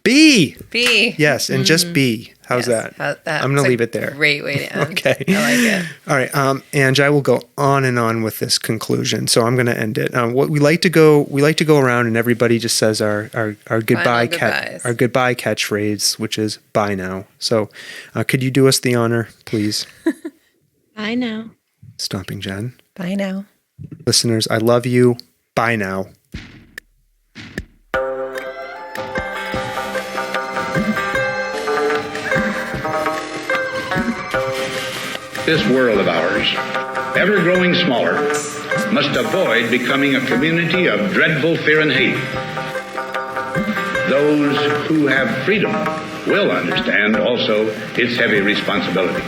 Be. Yes, and just be. How's that? I'm going to leave it there. Great way to end. Okay. I like it. All right. Ange, I will go on and on with this conclusion, so I'm going to end it. What we like to go around and everybody just says our goodbye our goodbye catchphrase, which is bye now. So, could you do us the honor, please? Bye now. Stomping Jen. Bye now. Listeners, I love you. Bye now. This world of ours, ever growing smaller, must avoid becoming a community of dreadful fear and hate. Those who have freedom will understand also its heavy responsibility.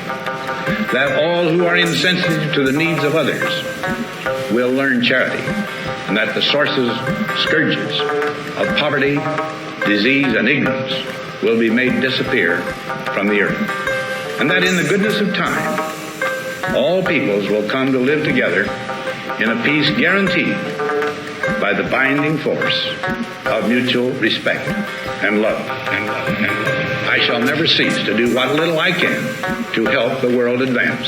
That all who are insensitive to the needs of others will learn charity, and that the sources, scourges of poverty, disease, and ignorance will be made disappear from the earth. And that in the goodness of time, all peoples will come to live together in a peace guaranteed by the binding force of mutual respect and love. I shall never cease to do what little I can to help the world advance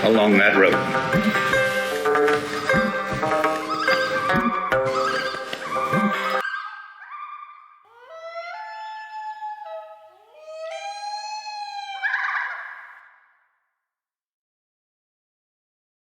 along that road.